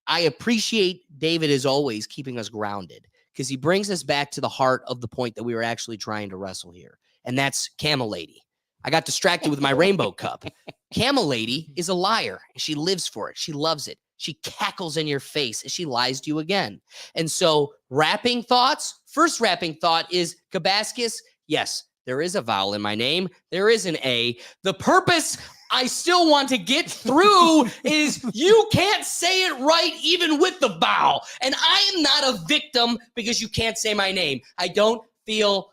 A: I appreciate David, as always, keeping us grounded because he brings us back to the heart of the point that we were actually trying to wrestle here. And that's Camel Lady. I got distracted with my rainbow cup. Camel Lady is a liar. She lives for it. She loves it. She cackles in your face and she lies to you again. And so wrapping thoughts, first wrapping thought is Kabaskus. Yes, there is a vowel in my name. There is an A. The purpose I still want to get through is you can't say it right even with the vowel. And I am not a victim because you can't say my name. I don't feel,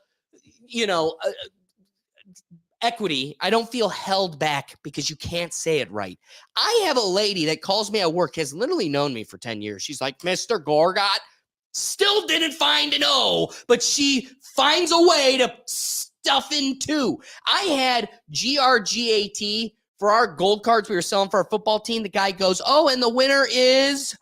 A: equity. I don't feel held back because you can't say it right. I have a lady that calls me at work, has literally known me for 10 years. She's like, Mr. Gorgot, still didn't find an O, but she finds a way to stuff in two. I had GRGAT for our gold cards we were selling for our football team. The guy goes, oh, and the winner is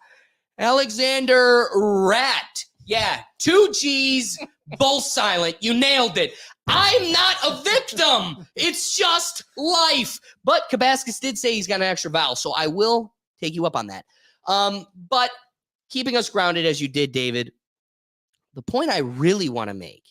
A: Alexander Rat. Yeah, 2 G's, both silent. You nailed it. I'm not a victim. It's just life. But Kabaskus did say he's got an extra vowel, so I will take you up on that. But keeping us grounded as you did, David, the point I really want to make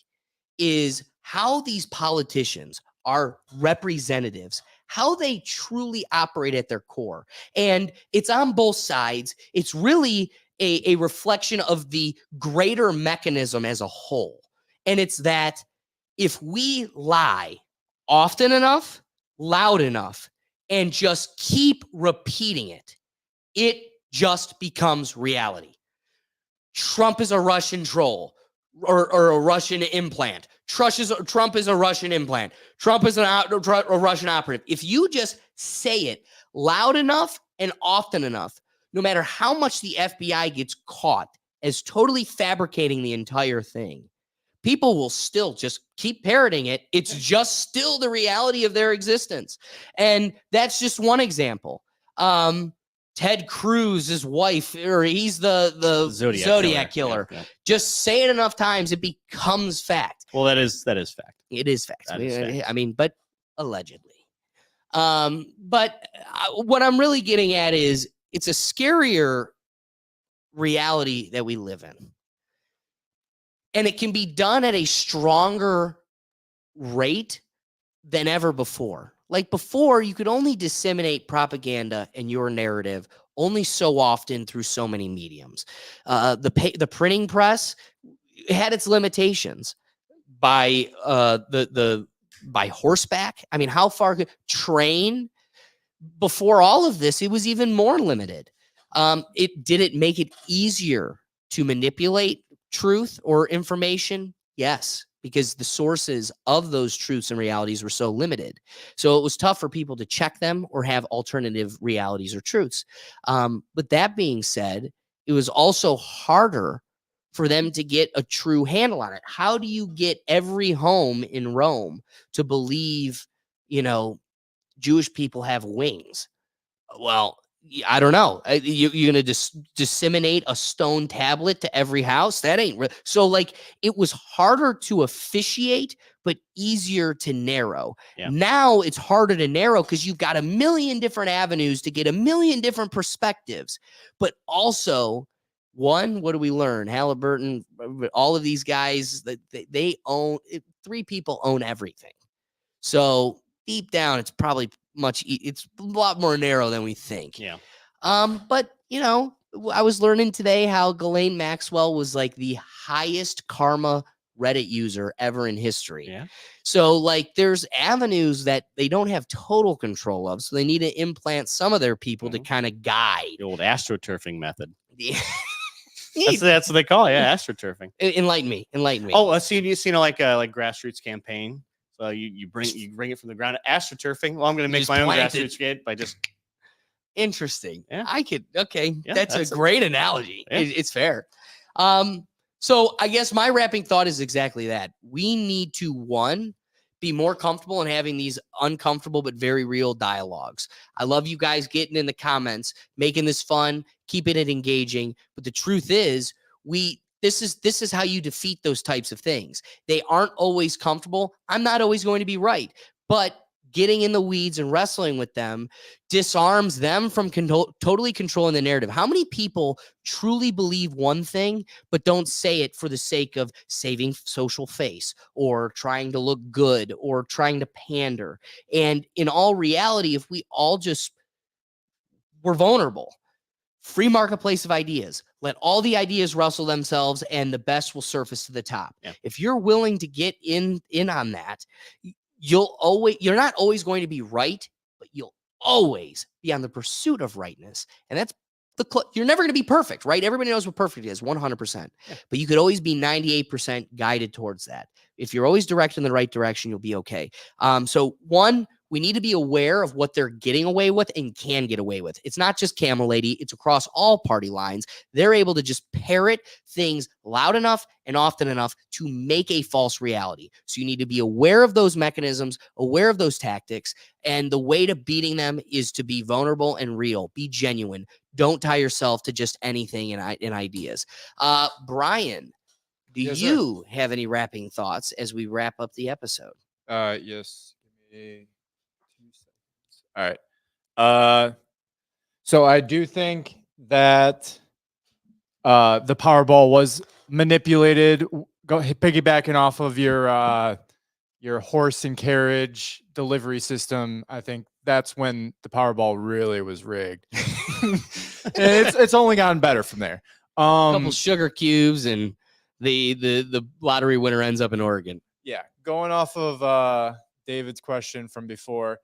A: is how these politicians are representatives, how they truly operate at their core. And it's on both sides. It's really a reflection of the greater mechanism as a whole. And it's that if we lie often enough, loud enough, and just keep repeating it, it just becomes reality. Trump is a Russian troll or a Russian implant. Trump is a Russian implant. Trump is a Russian operative. If you just say it loud enough and often enough, no matter how much the FBI gets caught as totally fabricating the entire thing, people will still just keep parroting it. It's just still the reality of their existence. And that's just one example. Ted Cruz's wife, or he's the Zodiac killer.
B: Yeah.
A: Just say it enough times, it becomes fact.
B: Well, that is fact.
A: It is fact.
B: That is fact.
A: I mean, but allegedly. But what I'm really getting at is it's a scarier reality that we live in. And it can be done at a stronger rate than ever before. Like before, you could only disseminate propaganda and your narrative only so often through so many mediums. The printing press had its limitations by by horseback. I mean, how far could train? Before all of this, it was even more limited. Did it make it easier to manipulate truth or information? Yes, because the sources of those truths and realities were so limited. So it was tough for people to check them or have alternative realities or truths. But that being said, it was also harder for them to get a true handle on it. How do you get every home in Rome to believe, Jewish people have wings? Well, I don't know. You're going to disseminate a stone tablet to every house? That ain't real. So it was harder to officiate, but easier to narrow.
B: Yeah.
A: Now it's harder to narrow because you've got a million different avenues to get a million different perspectives. But also, one, what do we learn? Halliburton, all of these guys, they own, 3 people own everything. So deep down, it's probably it's a lot more narrow than we think.
B: Yeah.
A: But I was learning today how Ghislaine Maxwell was like the highest karma Reddit user ever in history.
B: Yeah.
A: So there's avenues that they don't have total control of. So they need to implant some of their people to kind of guide.
B: The old astroturfing method.
A: Yeah.
B: That's what they call it. Yeah, astroturfing.
A: Enlighten me.
B: Oh, so you like grassroots campaign. you bring it from the ground. Astroturfing. Well, I'm going to make
A: just
B: my own
A: plant
B: grassroots kid by just.
A: Interesting.
B: Yeah.
A: I could. Okay,
B: Yeah,
A: that's a great analogy.
B: Yeah.
A: It's fair. So I guess my wrapping thought is exactly that. We need to, one, be more comfortable in having these uncomfortable but very real dialogues. I love you guys getting in the comments, making this fun, keeping it engaging. But the truth is, this is how you defeat those types of things. They aren't always comfortable. I'm not always going to be right, but getting in the weeds and wrestling with them disarms them from totally controlling the narrative. How many people truly believe one thing, but don't say it for the sake of saving social face or trying to look good or trying to pander? And in all reality, if we all just were vulnerable, free marketplace of ideas, let all the ideas rustle themselves and the best will surface to the top.
B: Yeah.
A: If you're willing to get in on that, you're not always going to be right, but you'll always be on the pursuit of rightness. And that's you're never going to be perfect, right? Everybody knows what perfect is, 100%.
B: Yeah.
A: But you could always be 98% guided towards that. If you're always directed in the right direction, you'll be okay. So one, we need to be aware of what they're getting away with and can get away with. It's not just Camel Lady. It's across all party lines. They're able to just parrot things loud enough and often enough to make a false reality. So you need to be aware of those mechanisms, aware of those tactics. And the way to beating them is to be vulnerable and real. Be genuine. Don't tie yourself to just anything in ideas. Brian, do
C: Yes, sir.
A: you have any wrapping thoughts as we wrap up the episode?
C: Yes. Give me 2 seconds. All right. So I do think that the Powerball was manipulated. Piggybacking off of your horse and carriage delivery system, I think that's when the Powerball really was rigged. And it's only gotten better from there.
A: A couple sugar cubes and the lottery winner ends up in Oregon.
C: Yeah, going off of David's question from before,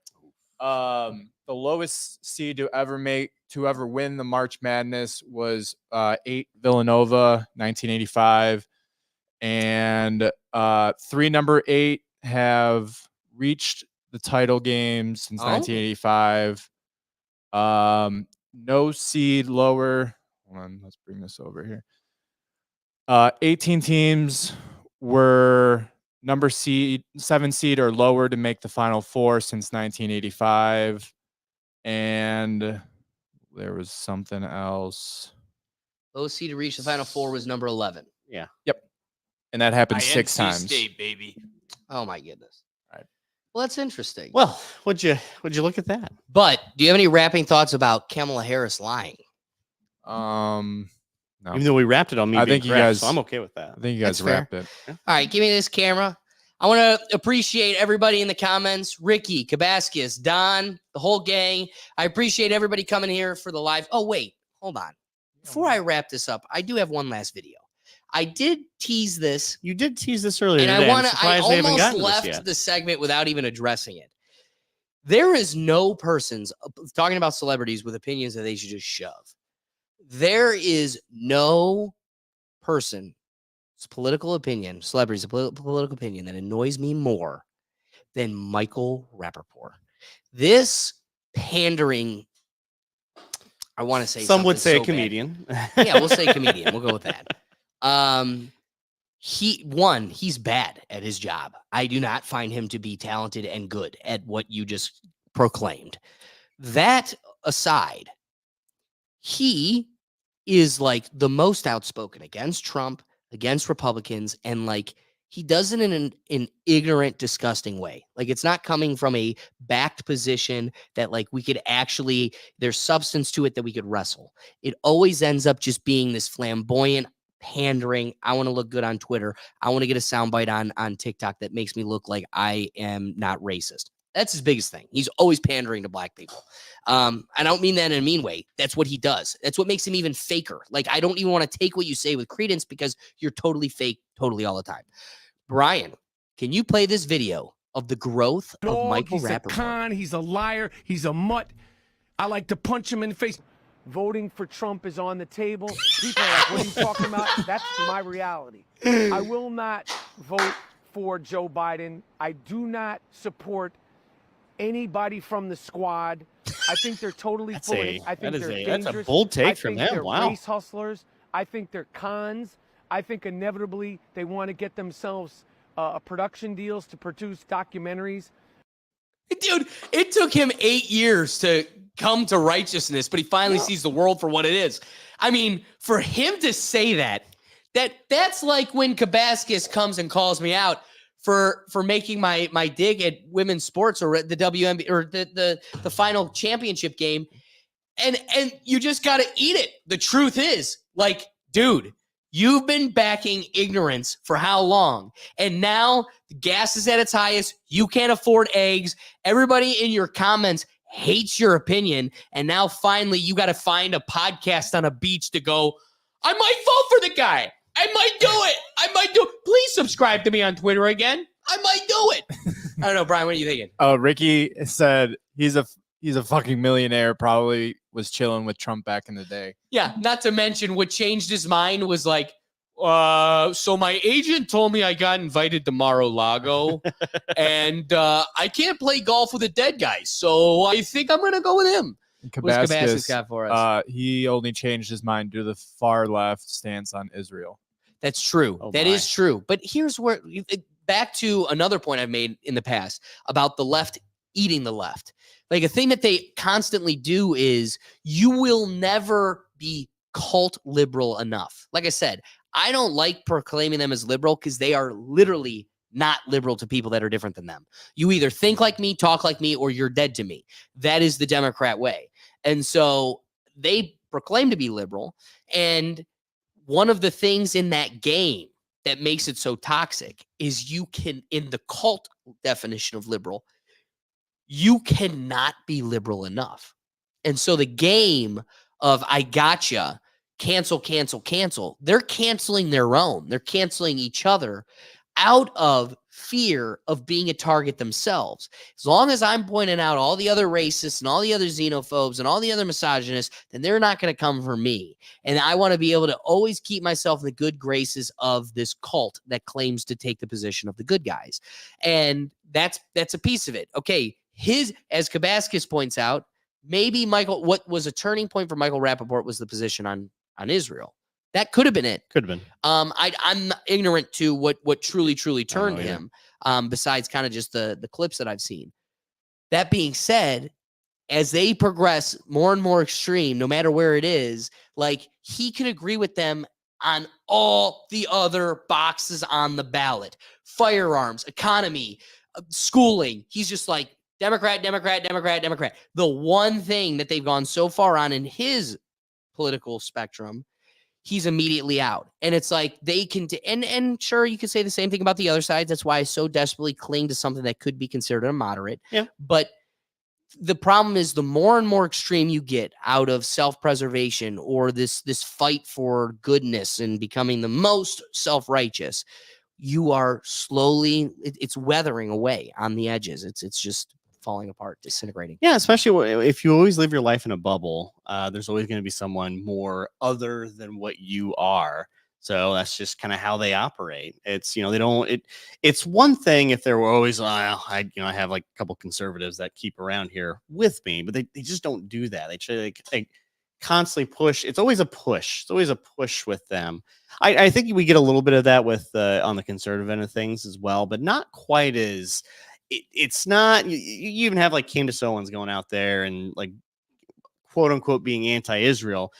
C: the lowest seed to ever win the March Madness was 8 Villanova, 1985, and 3 number 8 have reached the title game since 1985. No seed lower. Hold on, let's bring this over here. 18 teams were number 7 seed or lower to make the Final Four since 1985. And there was something else.
A: Lowest seed to reach the Final Four was number 11.
B: Yeah.
C: Yep. And that happened
D: INC
C: 6 times.
D: State, baby.
A: Oh my goodness.
C: Right.
A: Well, that's interesting.
B: Well, would you look at that?
A: But do you have any wrapping thoughts about Kamala Harris lying?
C: No.
B: Even though we wrapped it on me,
C: I
B: being
C: think you
B: correct,
C: guys-
B: so I'm okay with that.
C: I think you guys
A: That's fair.
C: wrapped it.
A: All right, give me this camera. I want to appreciate everybody in the comments. Ricky, Kabaskis, Don, the whole gang. I appreciate everybody coming here for the live. Oh, wait, hold on. Before I wrap this up, I do have one last video. I did tease this.
B: You did tease this earlier
A: And
B: today.
A: I
B: They haven't
A: almost
B: gotten to this
A: left
B: yet.
A: the segment without even addressing it. There is no persons talking about celebrities with opinions that they should just shove. There is no person's political opinion, celebrity's political opinion that annoys me more than Michael Rappaport. This pandering, I want to say
B: Some would say
A: something
B: a
A: so bad.
B: comedian.
A: Yeah, we'll say comedian. We'll go with that. He's bad at his job. I do not find him to be talented and good at what you just proclaimed. That aside, he is like the most outspoken against Trump, against Republicans, and like he does it in an ignorant, disgusting way. Like it's not coming from a backed position that like we could actually, there's substance to it that we could wrestle. It always ends up just being this flamboyant pandering. I want to look good on Twitter. I want to get a soundbite on TikTok that makes me look like I am not racist. That's his biggest thing. He's always pandering to black people. I don't mean that in a mean way. That's what he does. That's what makes him even faker. Like, I don't even want to take what you say with credence because you're totally fake, totally all the time. Brian, can you play this video of the growth of Michael
K: He's
A: Rappaport?
K: a con. He's a liar. He's a mutt. I like to punch him in the face. Voting for Trump is on the table. People are like, what are you talking about? That's my reality. I will not vote for Joe Biden. I do not support anybody from the squad. I think they're totally
B: That's
K: full of
B: a-
K: it. I think
B: that is
K: they're
B: a- that's a
K: dangerous.
B: bold take
K: I
B: from
K: think
B: him.
K: they're
B: Wow.
K: race hustlers. I think they're cons. I think inevitably they want to get themselves production deals to produce documentaries.
A: Dude, it took him 8 years to come to righteousness, but he finally sees the world for what it is. I mean, for him to say that's like when Kabaskus comes and calls me out for making my dig at women's sports or the WNBA or the final championship game. And you just got to eat it. The truth is, like, dude, you've been backing ignorance for how long? And now the gas is at its highest. You can't afford eggs. Everybody in your comments hates your opinion. And now finally you got to find a podcast on a beach to go, I might vote for the guy. I might do it. I might do it. Please subscribe to me on Twitter again. I might do it. I don't know, Brian, what are you thinking?
C: Oh, Ricky said he's a fucking millionaire. Probably was chilling with Trump back in the day.
A: Yeah, not to mention what changed his mind was like, so my agent told me I got invited to Mar-a-Lago and I can't play golf with a dead guy. So I think I'm going to go with him. What's Kabaskus got for us?
C: He only changed his mind due to the far left stance on Israel.
A: That's true.
B: Oh,
A: That
B: my.
A: is true. But here's where back to another point I've made in the past about the left eating the left. Like a thing that they constantly do is you will never be cult liberal enough. Like I said, I don't like proclaiming them as liberal because they are literally not liberal to people that are different than them. You either think like me, talk like me, or you're dead to me. That is the Democrat way. And so they proclaim to be liberal. And one of the things in that game that makes it so toxic is you can, in the cult definition of liberal, you cannot be liberal enough. And so the game of I gotcha, cancel, they're canceling their own. They're canceling each other out of fear of being a target themselves. As long as I'm pointing out all the other racists and all the other xenophobes and all the other misogynists, then they're not going to come for me. And I want to be able to always keep myself in the good graces of this cult that claims to take the position of the good guys. And that's a piece of it. Okay, as Kabaskus points out, maybe what was a turning point for Michael Rappaport was the position on Israel. That could have been it.
B: Could have been.
A: I'm ignorant to what truly turned
B: know either.
A: him. Besides kind of just the clips that I've seen. That being said, as they progress more and more extreme, no matter where it is, like he can agree with them on all the other boxes on the ballot: firearms, economy, schooling. He's just like Democrat. The one thing that they've gone so far on in his political spectrum, he's immediately out. And it's like they can, and sure, you could say the same thing about the other side. That's why I so desperately cling to something that could be considered a moderate.
B: Yeah.
A: But the problem is the more and more extreme you get out of self-preservation or this fight for goodness and becoming the most self-righteous, you are slowly, it's weathering away on the edges. It's just falling apart, disintegrating.
B: Yeah, especially if you always live your life in a bubble, there's always going to be someone more other than what you are. So that's just kind of how they operate. It's, they don't, it's one thing if there were always, I have like a couple conservatives that keep around here with me, but they just don't do that. They constantly push. It's always a push. It's always a push with them. I think we get a little bit of that with on the conservative end of things as well, but not quite as, it's not, you even have like Candace Owens going out there and like quote unquote being anti-Israel,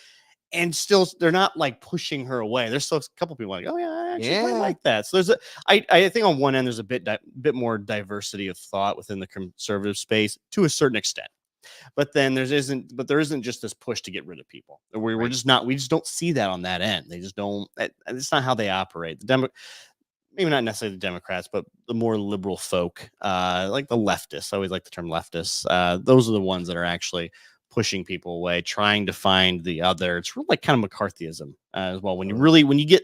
B: and still they're not like pushing her away. There's still a couple people like, oh yeah, I actually quite like that. So there's I think on one end there's a bit more diversity of thought within the conservative space to a certain extent, but then there isn't just this push to get rid of people. We just don't see that on that end. They just don't. It's not how they operate. Maybe not necessarily the Democrats, but the more liberal folk, like the leftists. I always like the term leftists. Those are the ones that are actually pushing people away, trying to find the other. It's really like kind of McCarthyism as well. When you get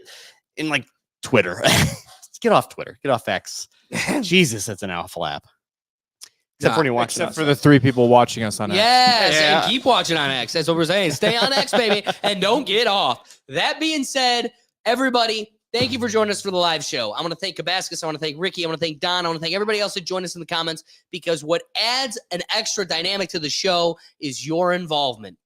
B: in like Twitter, get off Twitter, get off X. Jesus, that's an awful app. Except for when you're watching
C: Except for the 3 people watching us on X.
A: Yes, and keep watching on X. That's what we're saying. Stay on X, baby, and don't get off. That being said, everybody, Thank you for joining us for the live show. I want to thank Kabaskus. I want to thank Ricky. I want to thank Don. I want to thank everybody else that joined us in the comments, because what adds an extra dynamic to the show is your involvement.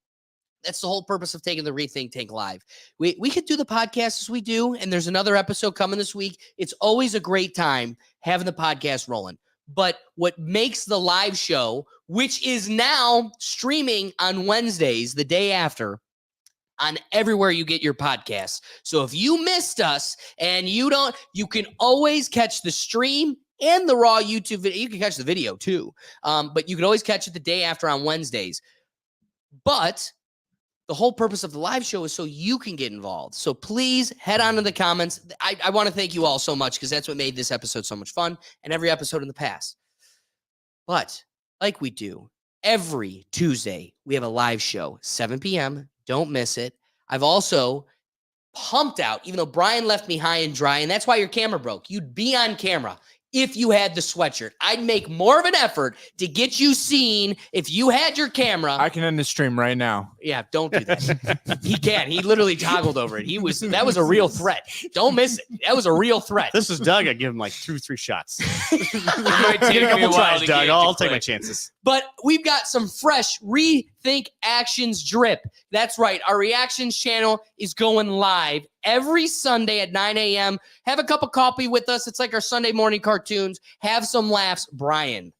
A: That's the whole purpose of taking the Rethink Tank live. We could do the podcast as we do, and there's another episode coming this week. It's always a great time having the podcast rolling. But what makes the live show, which is now streaming on Wednesdays, the day after, on everywhere you get your podcasts. So if you missed us and you can always catch the stream and the raw YouTube video. You can catch the video too, but you can always catch it the day after on Wednesdays. But the whole purpose of the live show is so you can get involved. So please head on to the comments. I want to thank you all so much, because that's what made this episode so much fun, and every episode in the past. But like we do every Tuesday, we have a live show, 7 p.m. Don't miss it. I've also pumped out, even though Brian left me high and dry, and that's why your camera broke. You'd be on camera if you had the sweatshirt. I'd make more of an effort to get you seen if you had your camera.
C: I can end the stream right now.
A: Yeah, don't do that. He can't. He literally toggled over it. That was a real threat. Don't miss it. That was a real threat.
B: This is Doug. I give him like 2-3 shots.
D: It might take
B: Get a
D: me
B: couple
D: while
B: tries,
D: to
B: Doug.
D: get
B: I'll
D: to
B: take my
D: click.
B: chances.
A: But we've got some fresh Rethink Actions drip. That's right. Our reactions channel is going live every Sunday at 9 a.m. Have a cup of coffee with us. It's like our Sunday morning cartoons. Have some laughs. Brian,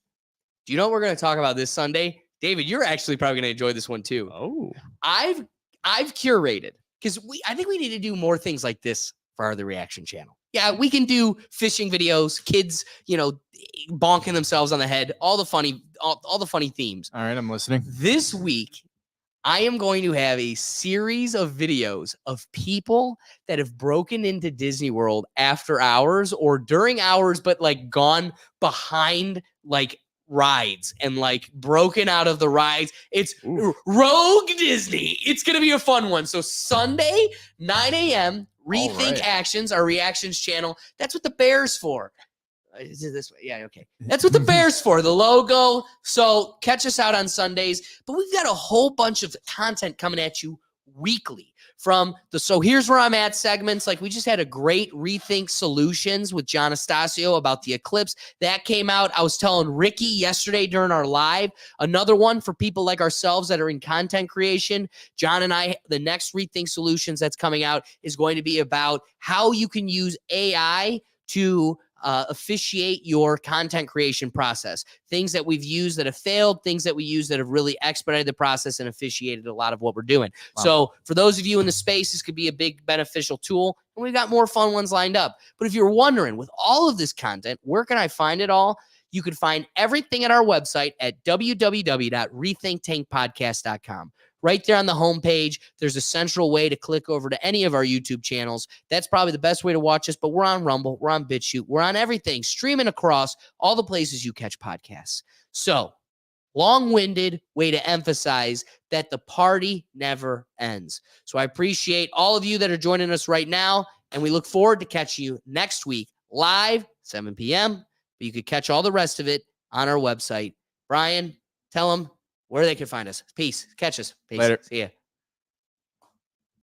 A: do you know what we're going to talk about this Sunday? David, you're actually probably going to enjoy this one too.
B: Oh,
A: I've curated, because I think we need to do more things like this for the reaction channel. Yeah, we can do fishing videos, kids, bonking themselves on the head, all the funny themes.
C: All right, I'm listening.
A: This week, I am going to have a series of videos of people that have broken into Disney World after hours or during hours, but like gone behind like rides and like broken out of the rides. It's Rogue Disney. It's going to be a fun one. So Sunday, 9 a.m., Rethink
C: right.
A: Actions, our reactions channel. That's what the bear's for. Is it this way? Yeah, okay. That's what the bear's for, the logo. So catch us out on Sundays. But we've got a whole bunch of content coming at you weekly from the So Here's Where I'm At segments. Like we just had a great Rethink Solutions with John Astasio about the eclipse. That came out. I was telling Ricky yesterday during our live. Another one for people like ourselves that are in content creation. John and I, the next Rethink Solutions that's coming out is going to be about how you can use AI to officiate your content creation process. Things that we've used that have failed, things that we use that have really expedited the process and officiated a lot of what we're doing.
C: Wow.
A: So for those of you in the space, this could be a big beneficial tool, and we've got more fun ones lined up. But if you're wondering, with all of this content, where can I find it all? You can find everything at our website at www.rethinktankpodcast.com. Right there on the homepage, there's a central way to click over to any of our YouTube channels. That's probably the best way to watch us, but we're on Rumble, we're on BitChute, we're on everything, streaming across all the places you catch podcasts. So, long-winded way to emphasize that the party never ends. So I appreciate all of you that are joining us right now, and we look forward to catching you next week live, 7 p.m., but you could catch all the rest of it on our website. Brian, tell them where they can find us. Peace. Catch us. Peace.
C: Later.
A: See ya.